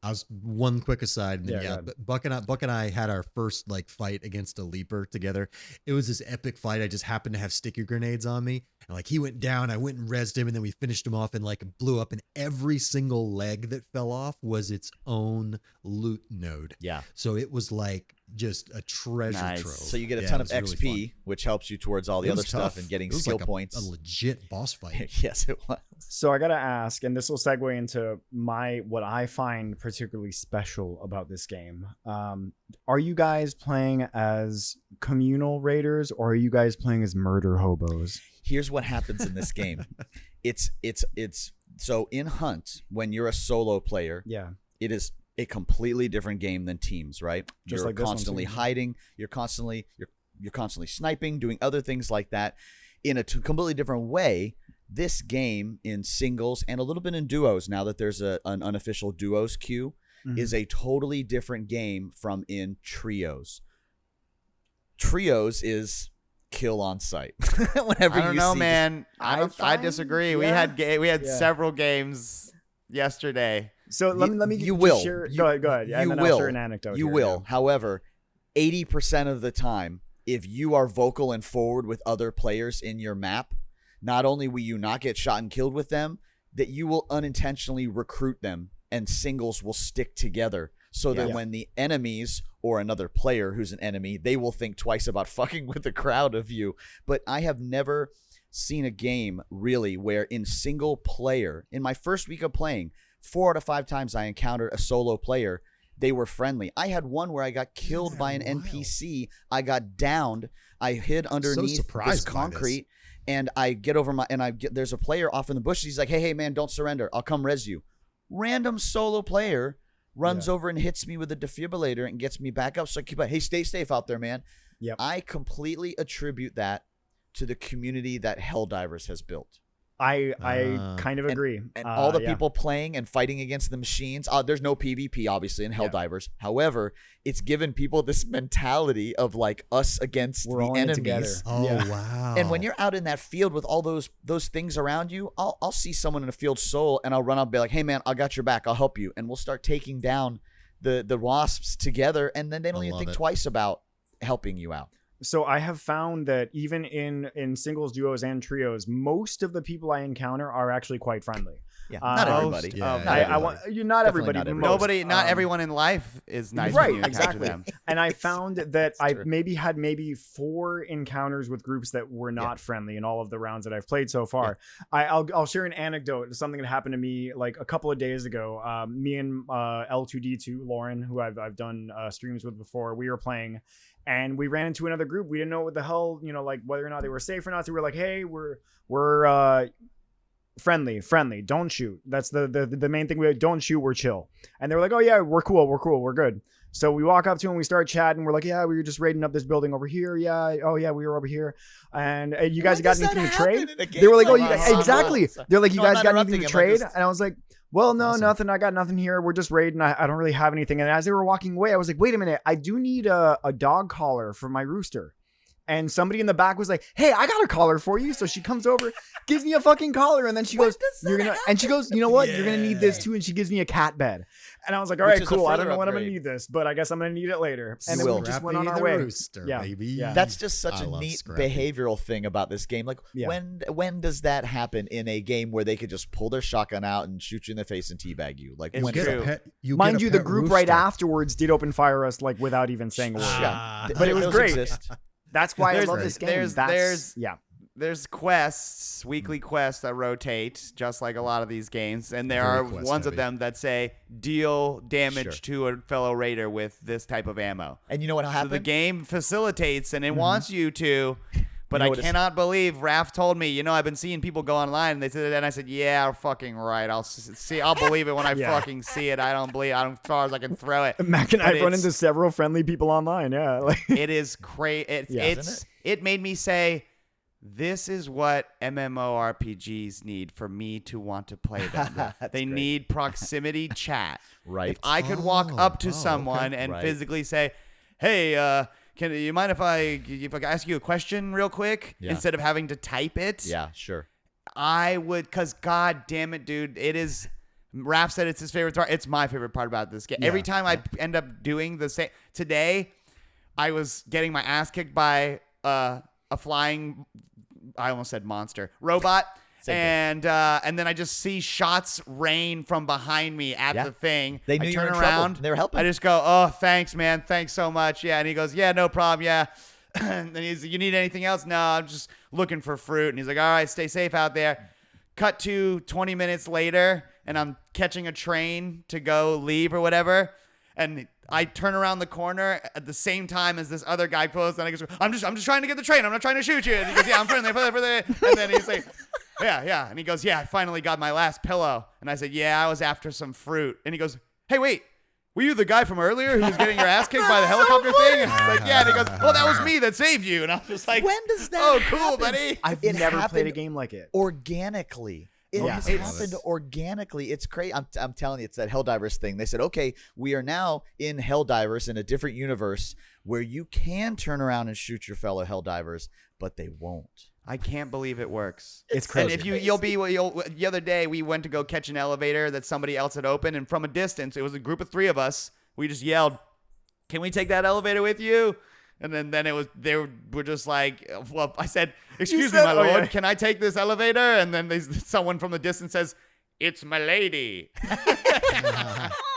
I was one quick aside, and then, Yeah, yeah, go but Buck and I had our first like fight against a leaper together. It was this epic fight. I just happened to have sticky grenades on me, and like he went down, I went and rezzed him, and then we finished him off and like blew up. And every single leg that fell off was its own loot node. Yeah. So it was like just a treasure Nice. trove. So you get a Yeah, ton it of was XP, really fun. which helps you towards all the It other was stuff tough. and getting It was skill like points. A legit boss fight. Yes, it was. So I gotta ask, and this will segue into what I find particularly special about this game. Are you guys playing as communal raiders, or are you guys playing as murder hobos? Here's what happens in this game. It's so in Hunt, when you're a solo player, Yeah. it is a completely different game than teams, right? Just you're like this one constantly too. hiding, you're constantly sniping, doing other things like that in a completely different way. This game in singles and a little bit in duos, now that there's an unofficial duos queue, Mhm. is a totally different game from in trios. Trios is kill on sight. Whenever I don't you know, see man. I find- disagree. We yeah. had Yeah. several games yesterday. So let me you just will. share. You- go ahead. Yeah, and you then will. I'll share an anecdote. You here, will. However, 80% of the time, if you are vocal and forward with other players in your map, not only will you not get shot and killed with them, that you will unintentionally recruit them, and singles will stick together so that Yeah. when the enemies or another player who's an enemy, they will think twice about fucking with a crowd of you. But I have never seen a game really where in single player, in my first week of playing, 4 out of 5 times I encountered a solo player. They were friendly. I had one where I got killed by an wild. NPC. I got downed. I hid underneath this surprised by this. concrete, and I get over there's a player off in the bushes. He's like, hey man, don't surrender. I'll come res you. Random solo player runs over and hits me with a defibrillator and gets me back up. So I keep like, hey, stay safe out there, man. Yep. I completely attribute that to the community that Helldivers has built. I Ah. kind of agree. And all the yeah. people playing and fighting against the machines. There's no PvP, obviously, in Helldivers. However, it's given people this mentality of like us against We're the all in it together. enemies. Oh Yeah. wow! And when you're out in that field with all those things around you, I'll see someone in a field solo and I'll run up and be like, hey man, I got your back. I'll help you. And we'll start taking down the wasps together, and then they don't I even love think it. twice about helping you out. So I have found that even in singles, duos, and trios, most of the people I encounter are actually quite friendly. Yeah, Uh, not most everybody. of Not them. I everybody. want you not Definitely everybody, not but everybody. most. Not everyone in life is nice Right, when you encounter exactly. them. And I found that I true. had 4 encounters with groups that were not friendly in all of the rounds that I've played so far. I'll share an anecdote. Something that happened to me like a couple of days ago. Me and L2D2 Lauren, who I've done streams with before, we were playing, and we ran into another group. We didn't know what the hell, like whether or not they were safe or not. So we were like, hey, we're friendly. Don't shoot. That's the main thing. We don't shoot. We're chill. And they were like, oh yeah, we're cool. We're good. So we walk up to him, we start chatting. We're like, yeah, we were just raiding up this building over here. Yeah. Oh yeah, we were over here. And you guys got anything to trade? They were like, oh, exactly. They're like, you guys got anything to trade? And I was like, well, no, nothing. I got nothing here. We're just raiding. I don't really have anything. And as they were walking away, I was like, wait a minute. I do need a dog collar for my rooster. And somebody in the back was like, hey, I got a collar for you. So she comes over, gives me a fucking collar. And then she goes, and she goes, you know what? You're going to need this too. And she gives me a cat bed. And I was like, all right, cool. I don't know when I'm going to need this, but I guess I'm going to need it later. And then we just went on our way. Rooster, baby. Yeah. That's just such a neat behavioral thing about this game. Like, when does that happen in a game where they could just pull their shotgun out and shoot you in the face and teabag you? Like, it's when true. Mind you, the group right afterwards did open fire us like without even saying a word. But it was great. That's why I love this game. There's quests, weekly quests that rotate, just like a lot of these games, and there are ones of them that say deal damage to a fellow raider with this type of ammo. And you know what happened? So the game facilitates, and it wants you to. But I cannot believe Raph told me, I've been seeing people go online and they said that, and I said, yeah, fucking right. I'll believe it when I fucking see it. I don't believe as far as I can throw it. Mac and I run into several friendly people online. Yeah. It is crazy. It made me say, this is what MMORPGs need for me to want to play them. They need proximity chat. Right. If I could walk up to someone and physically say, hey, can you mind if I ask you a question real quick instead of having to type it? Yeah, sure. I would, because god damn it, dude, it is. Raph said it's his favorite part. It's my favorite part about this game. Yeah. Every time I end up doing the same. Today, I was getting my ass kicked by a flying. I almost said monster robot. And then I just see shots rain from behind me at the thing. They knew I you were turn in around. trouble. They were helping. I just go, oh, thanks, man. Thanks so much. Yeah. And he goes, yeah, no problem. Yeah. And then he's like, you need anything else? No, I'm just looking for fruit. And he's like, all right, stay safe out there. Cut to 20 minutes later, and I'm catching a train to go leave or whatever. And I turn around the corner at the same time as this other guy pulls, and I go, I'm just trying to get the train. I'm not trying to shoot you. And he goes, yeah, I'm friendly. And then he's like, yeah. And he goes, yeah, I finally got my last pillow. And I said, yeah, I was after some fruit. And he goes, hey, wait, were you the guy from earlier who was getting your ass kicked by the helicopter thing? And I was like, yeah. And he goes, well, that was me that saved you. And I was just like, when does that happen? Cool, buddy. I've never played a game like it. Organically. It has happened organically. It's crazy. I'm telling you, it's that Helldivers thing. They said, okay, we are now in Helldivers in a different universe where you can turn around and shoot your fellow Helldivers, but they won't. I can't believe it works. It's crazy. And if the other day we went to go catch an elevator that somebody else had opened, and from a distance, it was a group of 3 of us. We just yelled, "Can we take that elevator with you?" And then they were just like, well, I said, excuse me, my lord, can I take this elevator? And then someone from the distance says, it's my lady.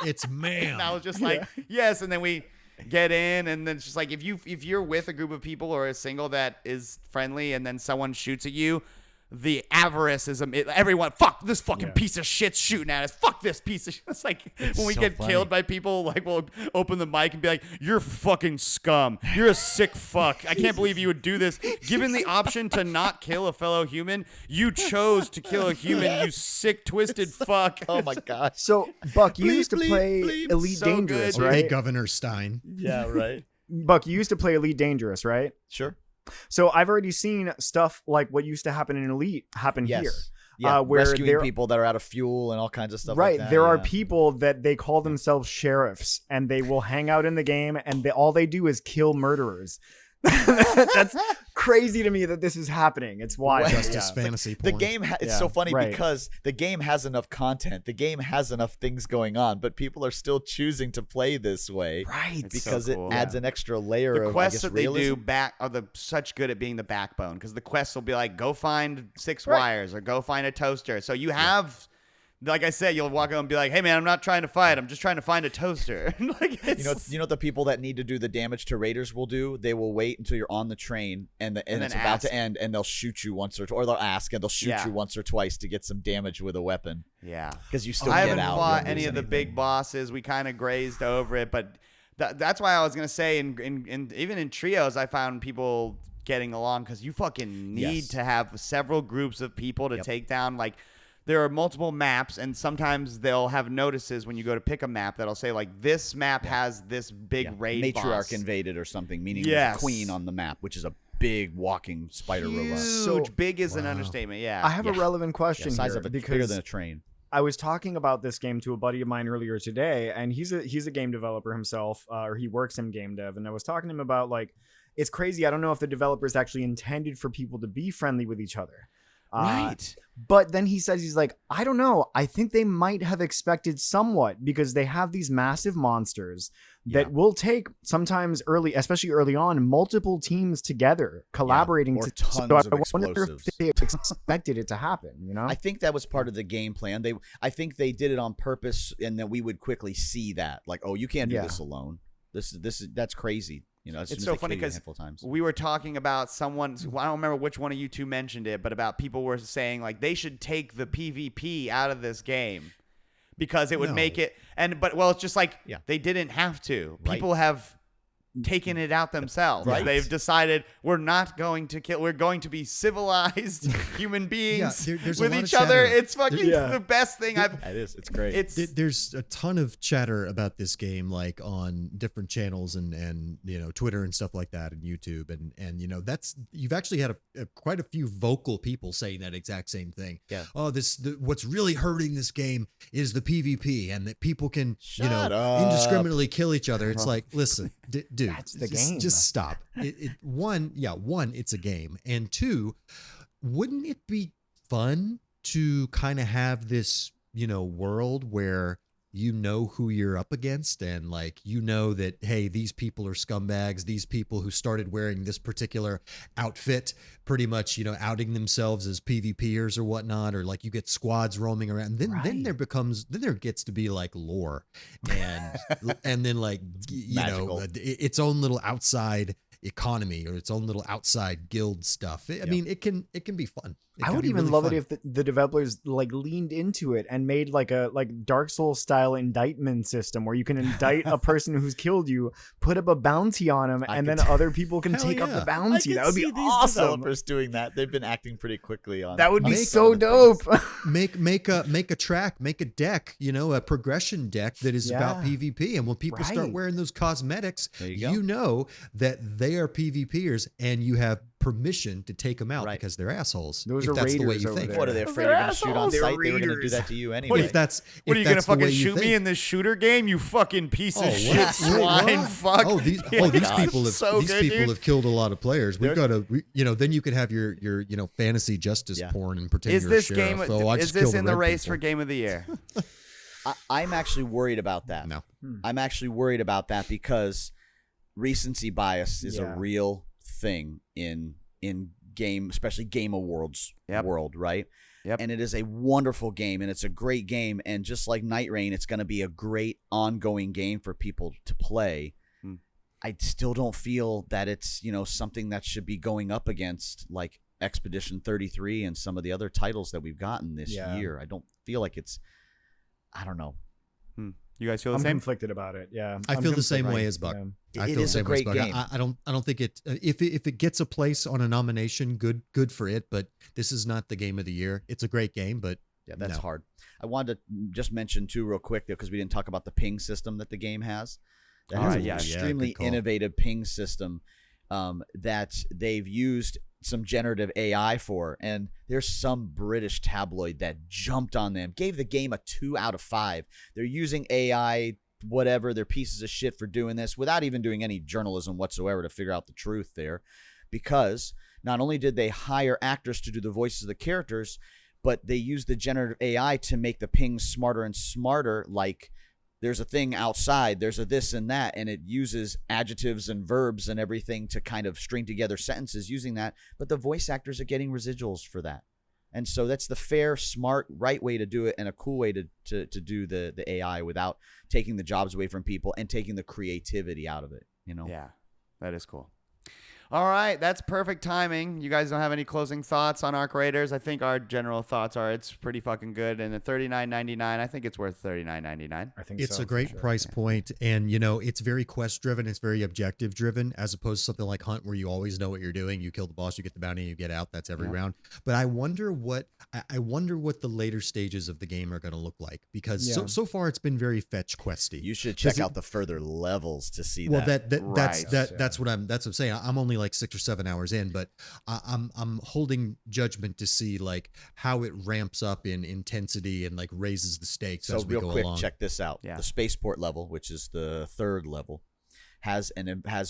It's ma'am. And I was just like, yes. And then we get in, and then it's just like, if you're with a group of people or a single that is friendly, and then someone shoots at you, the avarice is everyone. Fuck this fucking piece of shit's shooting at us. Fuck this piece of shit. It's like when we get killed by people, like we'll open the mic and be like, "You're fucking scum. You're a sick fuck. I can't believe you would do this. Given the option to not kill a fellow human, you chose to kill a human. You sick, twisted fuck." Oh my god. So Buck, you used to play Elite So Dangerous, good. right? Hey, Governor Stein. Yeah, right. Buck, you used to play Elite Dangerous, right? Sure. So I've already seen stuff like what used to happen in Elite happen here. Yeah, where rescuing people that are out of fuel and all kinds of stuff right. like that. There are people that they call themselves sheriffs, and they will hang out in the game, and all they do is kill murderers. That's crazy to me that this is happening. It's wild. Justice fantasy porn. The game, it's so funny because the game has enough content. The game has enough things going on, but people are still choosing to play this way. Right. Because so cool. it adds an extra layer of, quests that realism. they do are such good at being the backbone, because the quests will be like, go find 6 wires or go find a toaster. So you have... Like I said, you'll walk out and be like, "Hey, man, I'm not trying to fight. I'm just trying to find a toaster." Like, you know what the people that need to do the damage to raiders will do? They will wait until you're on the train and it's about to end, and they'll shoot you once or they'll ask and they'll shoot you once or twice to get some damage with a weapon. Yeah, because you still I get out. haven't fought any of the big bosses. We kind of grazed over it, but that's why I was gonna say, in even in trios, I found people getting along, because you fucking need to have several groups of people to take down like there are multiple maps, and sometimes they'll have notices when you go to pick a map that'll say like this map has this big raid Matriarch boss. invaded or something, meaning Yes. queen on the map, which is a big walking spider robot. Huge, big is an understatement. Yeah, I have a relevant question Size here of a bigger because than a train. I was talking about this game to a buddy of mine earlier today, and he's a game developer himself, or he works in game dev. And I was talking to him about like, it's crazy. I don't know if the developers actually intended for people to be friendly with each other. right. But then he says, he's like, I don't know. I think they might have expected somewhat because they have these massive monsters that will take sometimes especially early on, multiple teams together collaborating or to tons so of I wonder explosives. if they expected it to happen, you know? I think that was part of the game plan. I think they did it on purpose, and that we would quickly see that, like, oh, you can't do this alone. That's crazy. You know, It's so funny because we were talking about someone. I don't remember which one of you two mentioned it, but about people were saying like they should take the PvP out of this game because it would make it. But it's just like they didn't have to. Right. People have taken it out themselves. Right. They've decided we're not going to kill. We're going to be civilized human beings there's a with lot of each other. chatter. It's fucking the best thing I've. It is. It's great. There's a ton of chatter about this game, like on different channels and Twitter and stuff like that, and YouTube, and you've actually had quite a few vocal people saying that exact same thing. Yeah. Oh, what's really hurting this game is the PvP, and that people can Shut up. indiscriminately kill each other. It's like, listen, dude, That's the game. Just stop. One, it's a game, and two, wouldn't it be fun to kind of have this world where who you're up against, and like that, hey, these people are scumbags, these people who started wearing this particular outfit pretty much outing themselves as PvPers or whatnot, or like you get squads roaming around, then there gets to be like lore and then like Magical. its own little outside economy or its own little outside guild stuff. I mean, it can be fun. I would even love it if the developers like leaned into it and made like a Dark Souls style indictment system where you can indict a person who's killed you, put up a bounty on him, and then other people can take up the bounty. That would be awesome. Developers doing that. They've been acting pretty quickly on That would be so dope. make a track, make a deck, a progression deck that is about PvP. And when people start wearing those cosmetics, you know that they are PvPers, and you have permission to take them out because they're assholes. Those if are that's the way raiders you over think. there. What are they afraid you're going to shoot on They're sight? They were going to do raiders. that to you anyway. If that's What are you gonna that's the way fucking you shoot me think. in this shooter game? You fucking piece of Oh, shit, what? swine, What? fuck. Oh, these Yeah, people have so these good, people dude. have killed a lot of players. We've got to, then you could have your fantasy justice porn and pretend Is you're this a game? sheriff. Oh, I Is just this killed in the red race people. for Game of the Year? I'm actually worried about that. No. I'm actually worried about that because recency bias is a real thing in game, especially Game Awards world, right? Yep. And it is a wonderful game, and it's a great game, and just like Night Rain, it's going to be a great ongoing game for people to play. I still don't feel that it's something that should be going up against like Expedition 33 and some of the other titles that we've gotten this year. I don't feel like it's. I don't know. You guys feel the I'm same? conflicted about it. Yeah, I feel the same way as Buck. Yeah. I It feel the is a same way as great Buck. game. I don't think it if it gets a place on a nomination, good for it. But this is not the game of the year. It's a great game, but That's no. hard. I wanted to just mention too real quick because we didn't talk about the ping system that the game has. That has an extremely good call. innovative ping system that they've used some generative AI for, and there's some British tabloid that jumped on them, gave the game a 2 out of 5. They're using AI, whatever, they're pieces of shit for doing this without even doing any journalism whatsoever to figure out the truth there, because not only did they hire actors to do the voices of the characters, but they used the generative AI to make the pings smarter and smarter, like there's a thing outside, there's a this and that, and it uses adjectives and verbs and everything to kind of string together sentences using that, but the voice actors are getting residuals for that. And so that's the fair, smart, right way to do it, and a cool way to do the AI without taking the jobs away from people and taking the creativity out of it, Yeah, that is cool. All right, that's perfect timing. You guys don't have any closing thoughts on Arc Raiders? I think our general thoughts are it's pretty fucking good, and at $39.99, I think it's worth $39.99. I think It's so, a for great sure. price point, and you know it's very quest driven. It's very objective driven, as opposed to something like Hunt, where you always know what you're doing. You kill the boss, you get the bounty, you get out. That's every round. But I wonder what the later stages of the game are going to look like, because so far it's been very fetch questy. You should check out the further levels to see Well, that. that's what I'm saying. I'm only like 6 or 7 hours in, but I'm holding judgment to see like how it ramps up in intensity and like raises the stakes So as we real go quick, along. check this out. Yeah. The spaceport level, which is the third level, has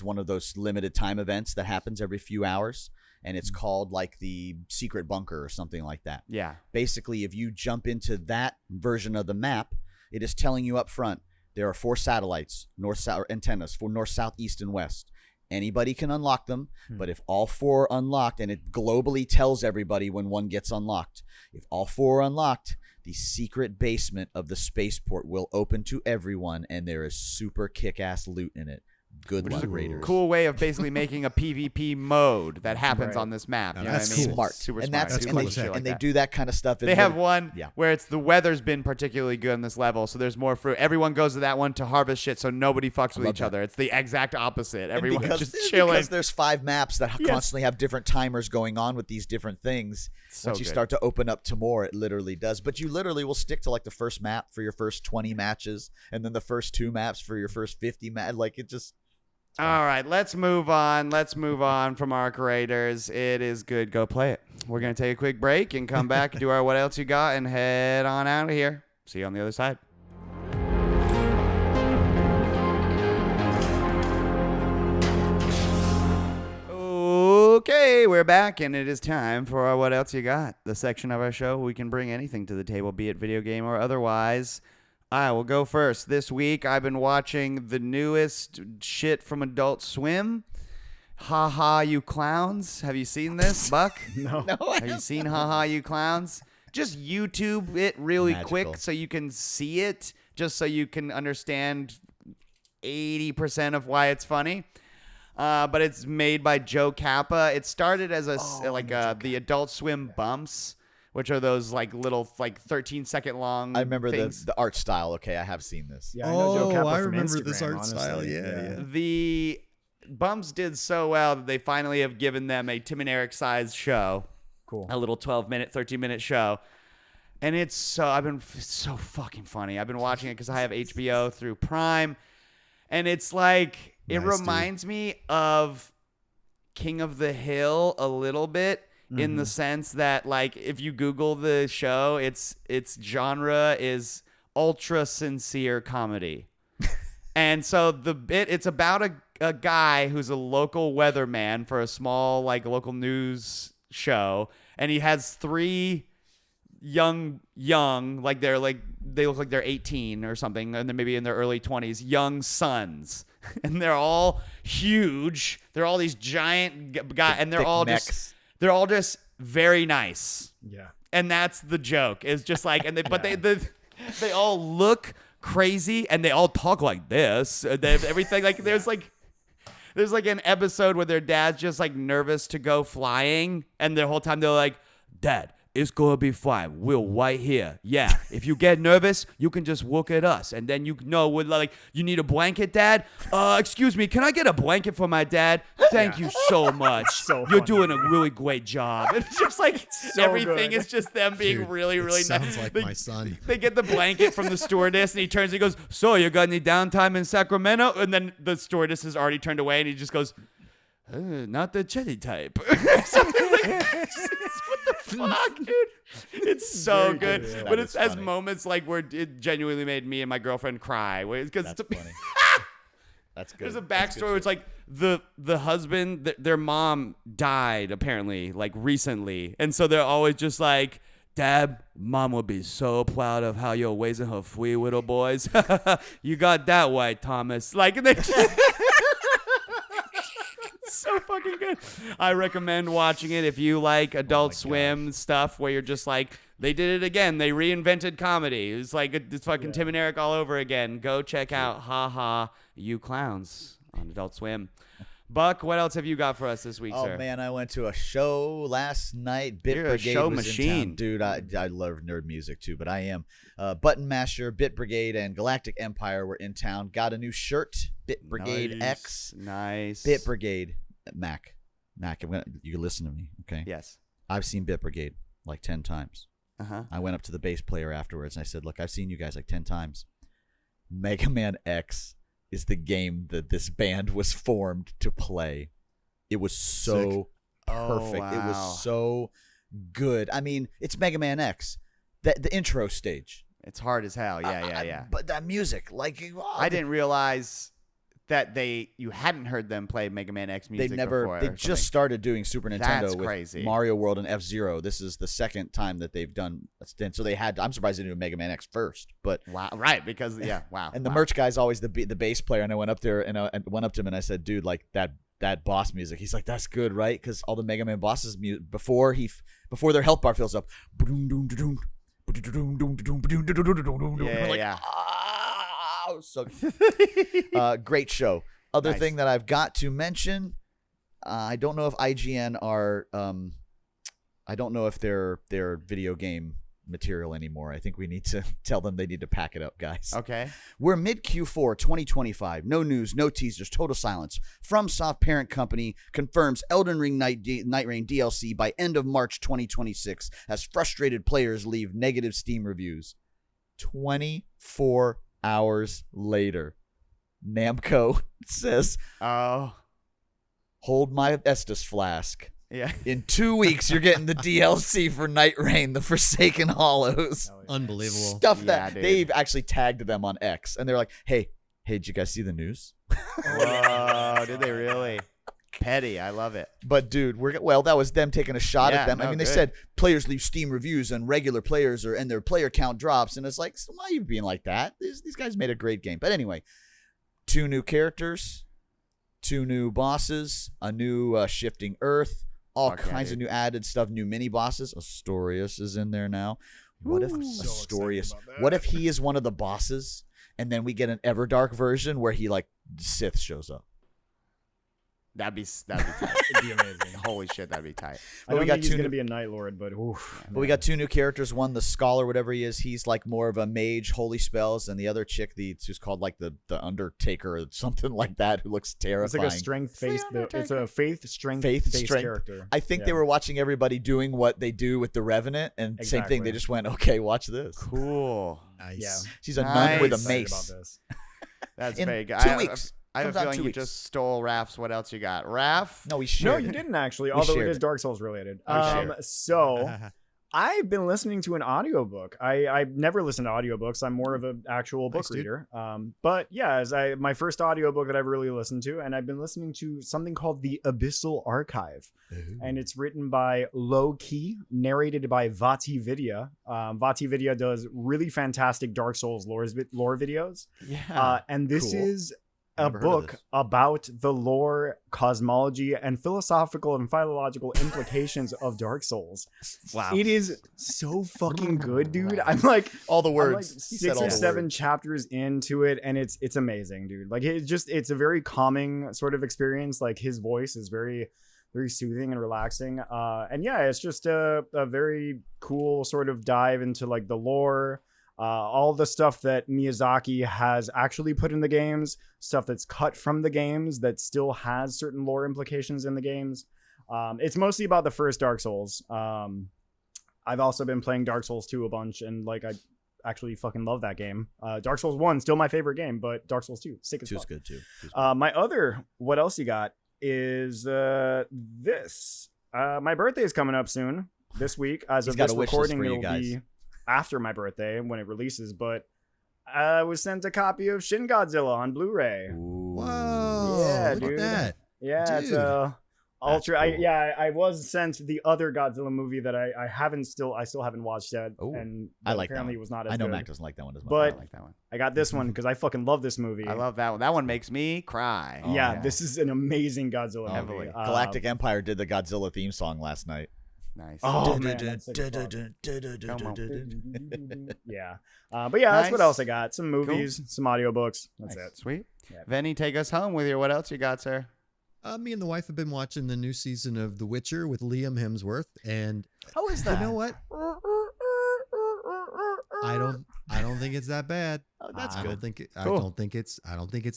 one of those limited time events that happens every few hours, and it's called like the secret bunker or something like that. Yeah. Basically, if you jump into that version of the map, it is telling you up front there are 4 satellites, north-south antennas for north, south, east, and west. Anybody can unlock them, but if all 4 are unlocked, and it globally tells everybody when one gets unlocked, if all 4 are unlocked, the secret basement of the spaceport will open to everyone, and there is super kick-ass loot in it. Good luck, Raiders. Cool way of basically making a PvP mode that happens on this map. Now You know that's what I mean? cool. Smart. Super and smart. that's Do and, cool they, shit like and they that. do that kind of stuff. They have one Yeah. where it's the weather's been particularly good on this level, so there's more fruit. Everyone goes to that one to harvest shit, so nobody fucks with love each that. other. It's the exact opposite. Everyone's because, just chilling. Because there's 5 maps that constantly have different timers going on with these different things. So Once you good. start to open up to more, it literally does. But you literally will stick to like the first map for your first 20 matches, and then the first 2 maps for your first 50 Like it just. All right, let's move on. Let's move on from Arc Raiders. It is good. Go play it. We're going to take a quick break and come back, do our what else you got, and head on out of here. See you on the other side. Okay, we're back, and it is time for our What Else You Got, the section of our show we can bring anything to the table, be it video game or otherwise. I will go first. This week, I've been watching the newest shit from Adult Swim. Ha Ha, You Clowns. Have you seen this, Buck? No. Have you seen Ha Ha, You Clowns? Just YouTube it really Magical. quick so you can see it, just so you can understand 80% of why it's funny. But it's made by Joe Kappa. It started as the Adult Swim bumps, which are those like little 13-second long. I remember things. the art style. Okay, I have seen this. Yeah, I know Joe Kappa I from remember this Instagram, art style. honestly. Yeah. The bumps did so well that they finally have given them a Tim and Eric sized show. Cool. A little 12-minute, 13-minute show. And it's so fucking funny. I've been watching it because I have HBO through Prime. And it's like, it Nice, reminds me of King of the Hill a little bit in the sense that, like, if you Google the show, its genre is ultra sincere comedy. And so it's about a guy who's a local weatherman for a small, like, local news show. And he has 3 young, like they look like they're 18 or something, and then maybe in their early 20s, young sons, and they're all huge. They're all these giant guys, and they're thick all necks. just very nice. Yeah. And that's the joke. It's just like, and they all look crazy, and they all talk like this. And they have everything like there's like an episode where their dad's just like nervous to go flying, and the whole time they're like, "Dad, it's gonna be fine. We're right here. Yeah. If you get nervous, you can just look at us, and then you know we're like, you need a blanket, Dad? Excuse me, can I get a blanket for my dad? Thank you so much. So You're funny. doing a really great job." It's just like So everything good. is just them being Dude, really, it really sounds nice. like They- my son. They get the blanket from the stewardess, and he turns and he goes, "So, you got any downtime in Sacramento?" And then the stewardess has already turned away, and he just goes, "Not the chetty type." Something like, what the fuck, dude? It's so Very good. good, yeah. But That it is has funny. moments like where it genuinely made me and my girlfriend cry. Because That's funny. That's good. there's a That's good backstory where it's like the husband, their mom died apparently like recently, and so they're always just like, "Dad, Mom would be so proud of how you're raising her 3 little boys. You got that right, Thomas." Like, and they just so fucking good. I recommend watching it if you like Adult Swim stuff where you're just like, they did it again. They reinvented comedy. It's like it's fucking Tim and Eric all over again. Go check out Ha Ha, You Clowns on Adult Swim. Buck, what else have you got for us this week, Oh sir? man, I went to a show last night. Bit You're a Brigade show was machine. in town. Dude. I love nerd music too, but I am. Button Masher, Bit Brigade, and Galactic Empire were in town. Got a new shirt, Bit Brigade Nice. X. Nice. Bit Brigade, Mac. You can listen to me, okay? Yes. I've seen Bit Brigade like 10 times. Uh-huh. I went up to the bass player afterwards and I said, "Look, I've seen you guys like 10 times. Mega Man X is the game that this band was formed to play. It was so Sick. Oh, perfect. It wow. was so good. I mean, it's Mega Man X. The intro stage. It's hard as hell. Yeah. But that music, like I didn't realize that you hadn't heard them play Mega Man X music before. They just started doing Super Nintendo That's with crazy. Mario World and F-Zero. This is the second time that they've done a stint. So I'm surprised they didn't do Mega Man X first, but Wow. Right. Because, wow. and the wow. merch guy's always the bass player. And I went up there and I went up to him and I said, "Dude, like that boss music." He's like, "That's good, right?" Because all the Mega Man bosses before their health bar fills up. Yeah. Oh, so great show. Other Nice. thing that I've got to mention, I don't know if IGN are, I don't know if they're video game material anymore. I think we need to tell them they need to pack it up, guys. Okay. We're mid Q4 2025. No news, no teasers, total silence. FromSoft parent company confirms Elden Ring Night Rain DLC by end of March 2026 as frustrated players leave negative Steam reviews. 24 hours later, Namco says, Oh. "Hold my Estus flask. Yeah. In 2 weeks, you're getting the DLC for Night Rain, the Forsaken Hollows." Unbelievable. Stuff Yeah, that dude. they've actually tagged them on X, and they're like, hey, did you guys see the news? Whoa. Did they really? Petty. I love it. But dude, that was them taking a shot Yeah, at them. I no, mean, they good. said players leave Steam reviews and regular players and their player count drops, and it's like, so why are you being like that? These guys made a great game. But anyway, 2 new characters, 2 new bosses, a new shifting Earth, all Fuck yeah, kinds of dude. new added stuff, new mini bosses. Astorius is in there now. What if So excited Astorius? about that. What if he is one of the bosses, and then we get an Everdark version where he like Sith shows up? That'd be tight. It'd be amazing. Holy shit, that'd be tight. I But we don't got think he's 2 going to new- be a Night Lord, but oof. But we got 2 new characters. One, the Scholar, whatever he is, he's like more of a mage, holy spells, and the other chick, who's called like the Undertaker or something like that, who looks It's terrifying. like a strength-based. It's a faith-strength-based strength. character. I think Yeah. they were watching everybody doing what they do with the Revenant, and same thing. They Exactly. just went, "Okay, watch this." Cool. Nice. Yeah. She's a nun with a Nice. Excited mace. about this. That's In very good. 2 weeks. I have Comes a out feeling 2 you weeks. just stole Raph's. What else you got? Raph? No, we No, shared. you it. didn't actually, We although it shared is it. Dark Souls related. shared So I've been listening to an audiobook. I never listen to audiobooks. I'm more of an actual book Nice, dude. reader. But yeah, my first audiobook that I've really listened to, and I've been listening to something called The Abyssal Archive. And it's written by Low Key, narrated by Vati Vidya. Vati Vidya does really fantastic Dark Souls lore videos. Yeah. And this Cool. is a Never heard of book this. about the lore, cosmology, and philosophical and philological implications of Dark Souls. Wow. It is so fucking good, dude. I'm like All the I'm like words. He 6 said all or the 7 words. chapters into it, and it's amazing, dude. Like it's a very calming sort of experience. Like his voice is very, very soothing and relaxing. And yeah, it's just a very cool sort of dive into like the lore. All the stuff that Miyazaki has actually put in the games, stuff that's cut from the games that still has certain lore implications in the games. It's mostly about the first Dark Souls. I've also been playing Dark Souls 2 a bunch, and like I actually fucking love that game. Dark Souls 1 still my favorite game, but Dark Souls 2 sick as 2's fuck. good too. 2's good. My other, what else you got is this. My birthday is coming up soon this week. As He's of got this a wish list recording, for you it'll guys. be after my birthday when it releases. But I was sent a copy of Shin Godzilla on Blu-ray. Ooh. Whoa. Yeah, look dude. at that. Yeah, it's Dude. ultra. cool. I was sent the other Godzilla movie that I still haven't watched yet, Ooh. and I like that apparently one. was not as I know good. Mac doesn't like that one as much. But- I like that one. I got this one because I fucking love this movie. I love that one. That one makes me cry. Oh, yeah, yeah. this is an amazing Godzilla Heavily. movie. Galactic Empire did the Godzilla theme song last night. Nice. Oh, man, that's sick as fuck. Dun-dun-dun-dun-dun-dun-dun-dun-dun-dun. Yeah. But yeah, that's what Nice. else I got. Some movies, some audiobooks. That's Nice. it. Sweet. Yeah. Venny, take us home with your what else you got, sir? Me and the wife have been watching the new season of The Witcher with Liam Hemsworth, and How is that? you know what? I don't think it's that bad. Oh, that's I good. don't think I Cool. don't think it's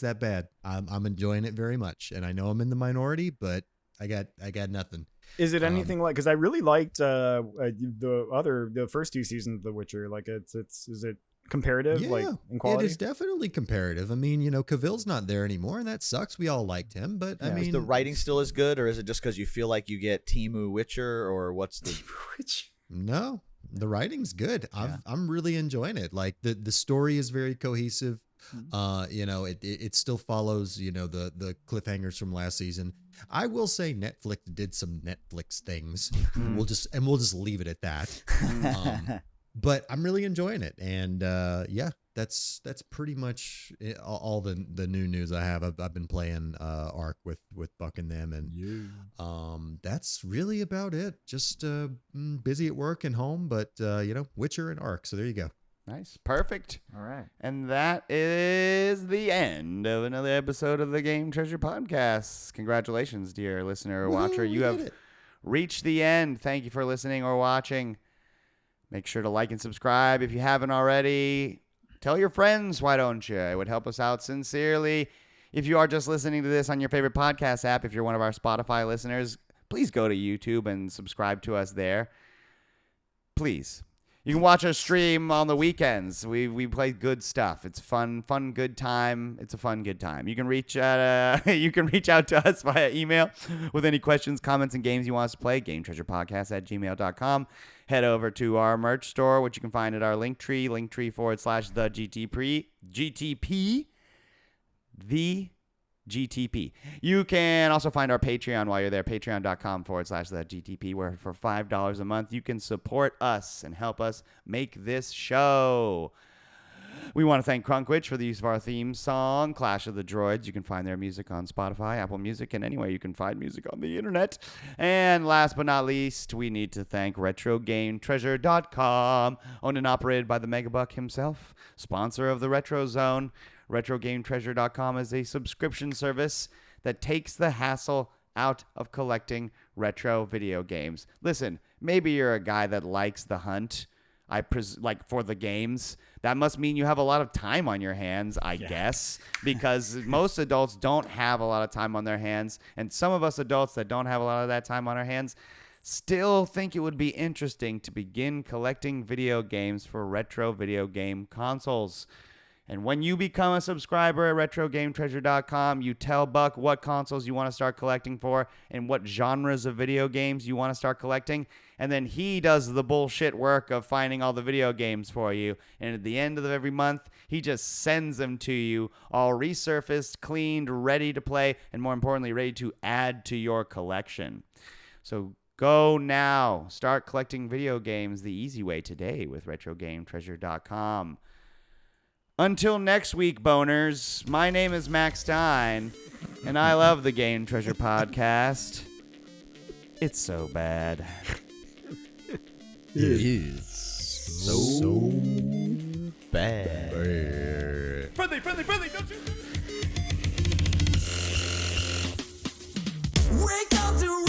that bad. I'm enjoying it very much, and I know I'm in the minority, but I got nothing. Is it anything like? Because I really liked the first 2 seasons of The Witcher. Like, is it comparative? Like in quality? It is definitely comparative. I mean, you know, Cavill's not there anymore, and that sucks. We all liked him, but I Yeah. mean, Is the writing still as good, or is it just because you feel like you get Timu Witcher, or what's the? no, the writing's good. I'm really enjoying it. Like the story is very cohesive. You know, it still follows, you know, the cliffhangers from last season. I will say Netflix did some Netflix things. We'll just leave it at that. But I'm really enjoying it, and yeah, that's pretty much all the new news I have. I've been playing Ark with Buck and them, and that's really about it. Just busy at work and home, but you know, Witcher and Ark. So there you go. Nice. Perfect. All right. And that is the end of another episode of the Game Treasure Podcast. Congratulations, dear listener or watcher. Woo, You we have did it. reached the end. Thank you for listening or watching. Make sure to like and subscribe if you haven't already. Tell your friends, why don't you? It would help us out sincerely. If you are just listening to this on your favorite podcast app, if you're one of our Spotify listeners, please go to YouTube and subscribe to us there. Please. You can watch us stream on the weekends. We play good stuff. It's fun, good time. It's a fun, good time. You can reach out to us via email with any questions, comments, and games you want us to play. GameTreasurePodcast@gmail.com. Head over to our merch store, which you can find at our linktree /the GTP. The GTP. You can also find our Patreon while you're there, patreon.com/the GTP, where for $5 a month, you can support us and help us make this show. We want to thank Crunkwitch for the use of our theme song, Clash of the Droids. You can find their music on Spotify, Apple Music, and anywhere you can find music on the internet. And last but not least, we need to thank RetroGameTreasure.com, owned and operated by the Megabuck himself, sponsor of the Retro Zone. RetroGameTreasure.com is a subscription service that takes the hassle out of collecting retro video games. Listen, maybe you're a guy that likes the hunt, like for the games. That must mean you have a lot of time on your hands, I guess, because most adults don't have a lot of time on their hands. And some of us adults that don't have a lot of that time on our hands still think it would be interesting to begin collecting video games for retro video game consoles. And when you become a subscriber at RetroGameTreasure.com, you tell Buck what consoles you want to start collecting for and what genres of video games you want to start collecting. And then he does the bullshit work of finding all the video games for you. And at the end of every month, he just sends them to you all resurfaced, cleaned, ready to play, and more importantly, ready to add to your collection. So go now. Start collecting video games the easy way today with RetroGameTreasure.com. Until next week, boners, my name is Max Stein, and I love the Game Treasure Podcast. It's so bad. It is so bad. Friendly, don't you? Wake up to